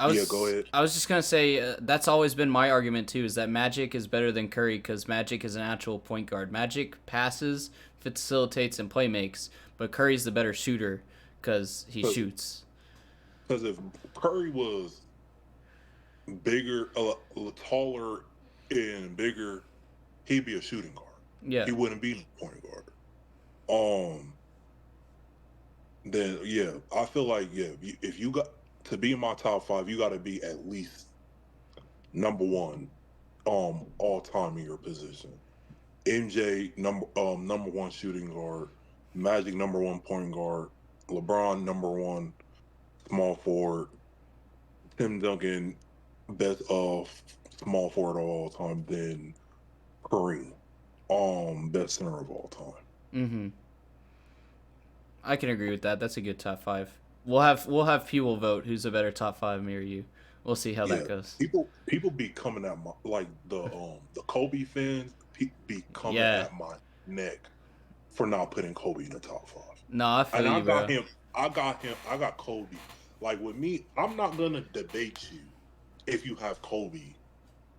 yeah. Go ahead. I was just gonna say that's always been my argument too. Is that Magic is better than Curry because Magic is an actual point guard. Magic passes, facilitates, and play makes, but Curry's the better shooter because he shoots. Because if Curry was bigger, taller, and bigger, he'd be a shooting guard. Yeah. He wouldn't be a point guard. Um. Then yeah, I feel like yeah, if you got to be in my top five, you got to be at least number one, all time in your position. MJ number one shooting guard, Magic number one point guard, LeBron number one small forward, Tim Duncan best small forward of all time, then Kareem, best center of all time. Mm-hmm. I can agree with that. That's a good top five. We'll have people vote who's a better top five, me or you. We'll see how that goes. People be coming at my like the Kobe fans be coming Yeah. at my neck for not putting Kobe in the top five. No, I feel And you, bro. I got Kobe. Like with me, I'm not gonna debate you if you have Kobe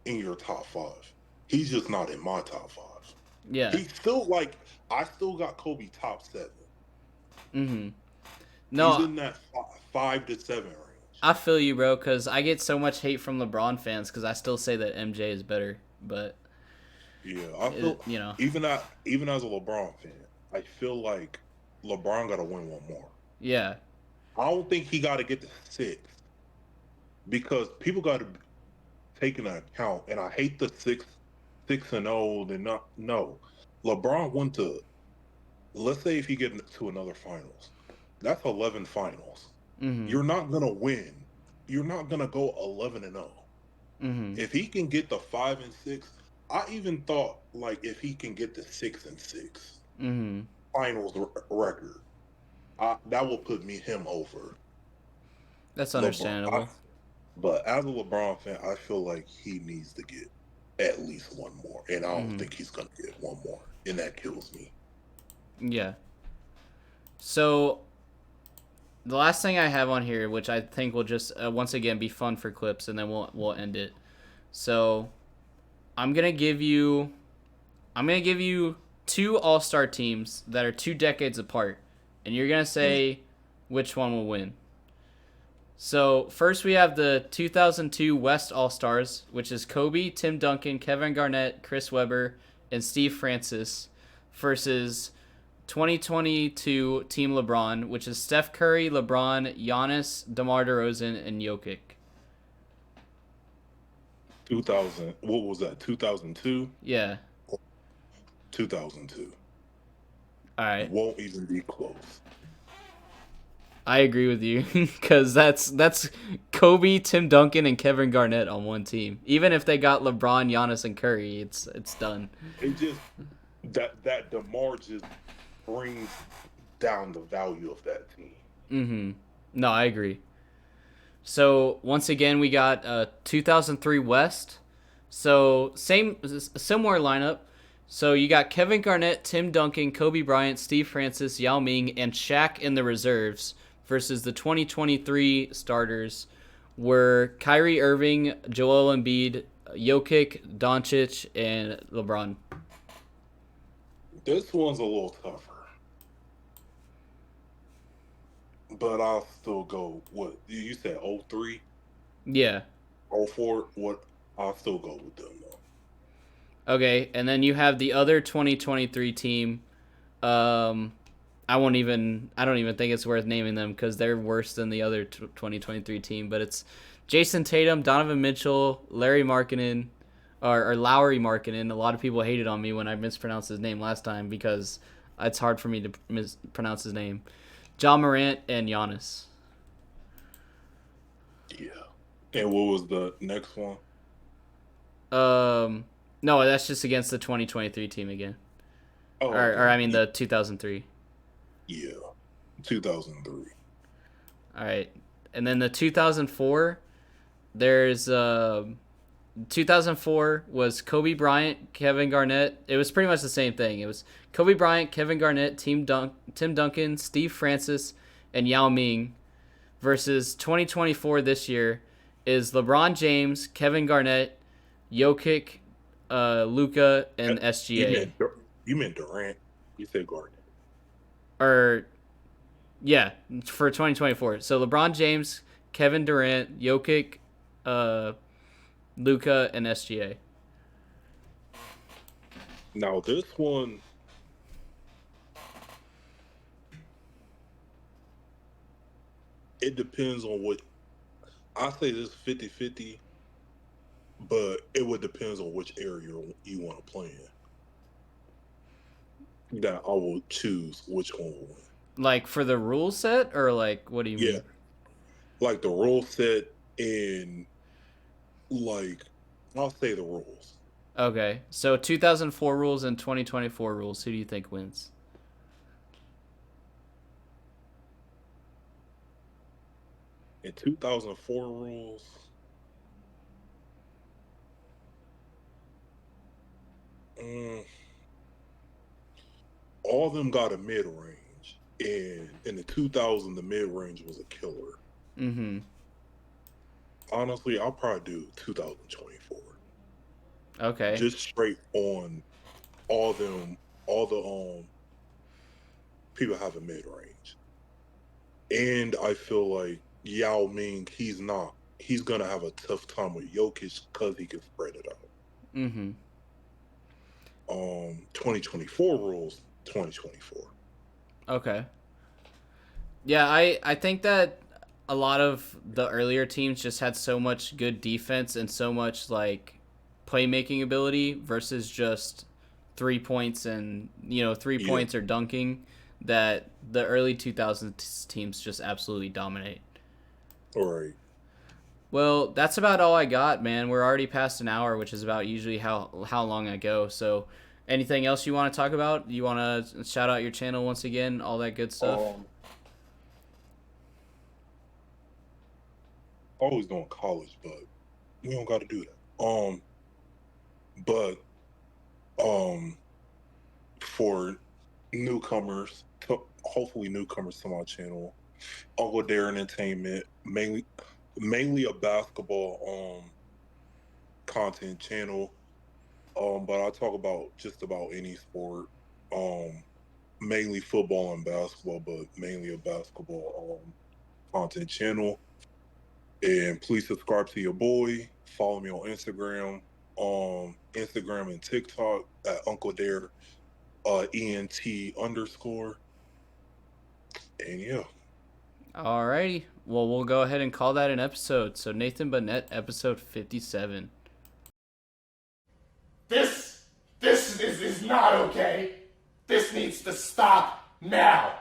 in your top five. He's just not in my top five. Yeah. He's still like I still got Kobe top seven. Mm-hmm. No, He's in that 5 to 7 range. I feel you, bro, because I get so much hate from LeBron fans because I still say that MJ is better, but yeah, I feel even as a LeBron fan, I feel like LeBron got to win one more. Yeah. I don't think he got to get to 6 because people got to take into account, and I hate the 6-0. Then not no, LeBron went to. Let's say if he get to another finals, that's 11 finals. Mm-hmm. You're not gonna win. You're not gonna go 11-0. Mm-hmm. If he can get the 5 and 6, I even thought like if he can get the 6 and 6 Mm-hmm. finals record, that will put him over That's LeBron. understandable. But as a LeBron fan, I feel like he needs to get at least one more, and I don't Hmm. think he's gonna get one more, and that kills me. Yeah. So the last thing I have on here, which I think will just once again be fun for clips, and then we'll end it. So I'm gonna give you two All-Star teams that are 2 decades apart, and you're gonna Mm. say which one will win. So first we have the 2002 West All-Stars, which is Kobe, Tim Duncan, Kevin Garnett, Chris Webber, and Steve Francis, versus 2022 Team LeBron, which is Steph Curry, LeBron, Giannis, DeMar DeRozan, and Jokic. 2000. What was that? 2002. Yeah. 2002 All right. won't even be close. I agree with you because that's Kobe, Tim Duncan, and Kevin Garnett on one team. Even if they got LeBron, Giannis, and Curry, it's done. It just that DeMar just brings down the value of that team. Mm-hmm. No, I agree. So once again, we got 2003 West. So similar lineup. So you got Kevin Garnett, Tim Duncan, Kobe Bryant, Steve Francis, Yao Ming, and Shaq in the reserves versus the 2023 starters were Kyrie Irving, Joel Embiid, Jokic, Doncic, and LeBron. This one's a little tougher, but I'll still go. What you said? 03, Yeah. 04. What? I'll still go with them though. Okay, and then you have the other 2023 team. I don't even think it's worth naming them because they're worse than the other 2023 team. But it's Jason Tatum, Donovan Mitchell, Larry Markkinen, or Lowry Markkinen. A lot of people hated on me when I mispronounced his name last time because it's hard for me to mispronounce his name. John Morant and Giannis. Yeah. And what was the next one? No, that's just against the 2023 team again. Oh, Or I mean yeah. the 2003. Yeah, 2003. All right. And then the 2004, there's 2004 was Kobe Bryant, Kevin Garnett. It was pretty much the same thing. It was Kobe Bryant, Kevin Garnett, Tim Duncan, Steve Francis, and Yao Ming versus 2024 this year is LeBron James, Kevin Garnett, Jokic, Luka, and SGA. You meant Durant. You said Garnett. Or yeah, for 2024. So LeBron James, Kevin Durant, Jokic, Luka, and SGA. Now this one, it depends on what. I say this 50-50, but it would depends on which area you want to play in. That I will choose which one will win. Like for the rule set, or like what do you Yeah, mean? like the rule set and like I'll say the rules. Okay, so 2004 rules and 2024 rules. Who do you think wins? In 2004 rules, mm, all of them got a mid range, and in the 2000, the mid range was a killer. Mm-hmm. Honestly, I'll probably do 2024, Okay. just straight on all them, all the people have a mid range, and I feel like Yao Ming, he's gonna have a tough time with Jokic because he can spread it out. Mm-hmm. 2024 rules, 2024. Okay. Yeah, I think that a lot of the earlier teams just had so much good defense and so much like playmaking ability versus just 3 points and 3 points or dunking that the early 2000s teams just absolutely dominate. All right. Well, that's about all I got, man. We're already past an hour, which is about usually how long I go. So, anything else you want to talk about? You want to shout out your channel once again, all that good stuff? always doing college, but we don't got to do that. But for newcomers, hopefully newcomers to my channel, Uncle Derr Entertainment, mainly a basketball content channel. But I talk about just about any sport. Mainly football and basketball, but mainly a basketball content channel. And please subscribe to your boy. Follow me on Instagram, Instagram and TikTok at Uncle Derr ENT underscore. And yeah. Alrighty. Well, we'll go ahead and call that an episode. So Nathan Burnett, episode 57. This is not okay. This needs to stop now.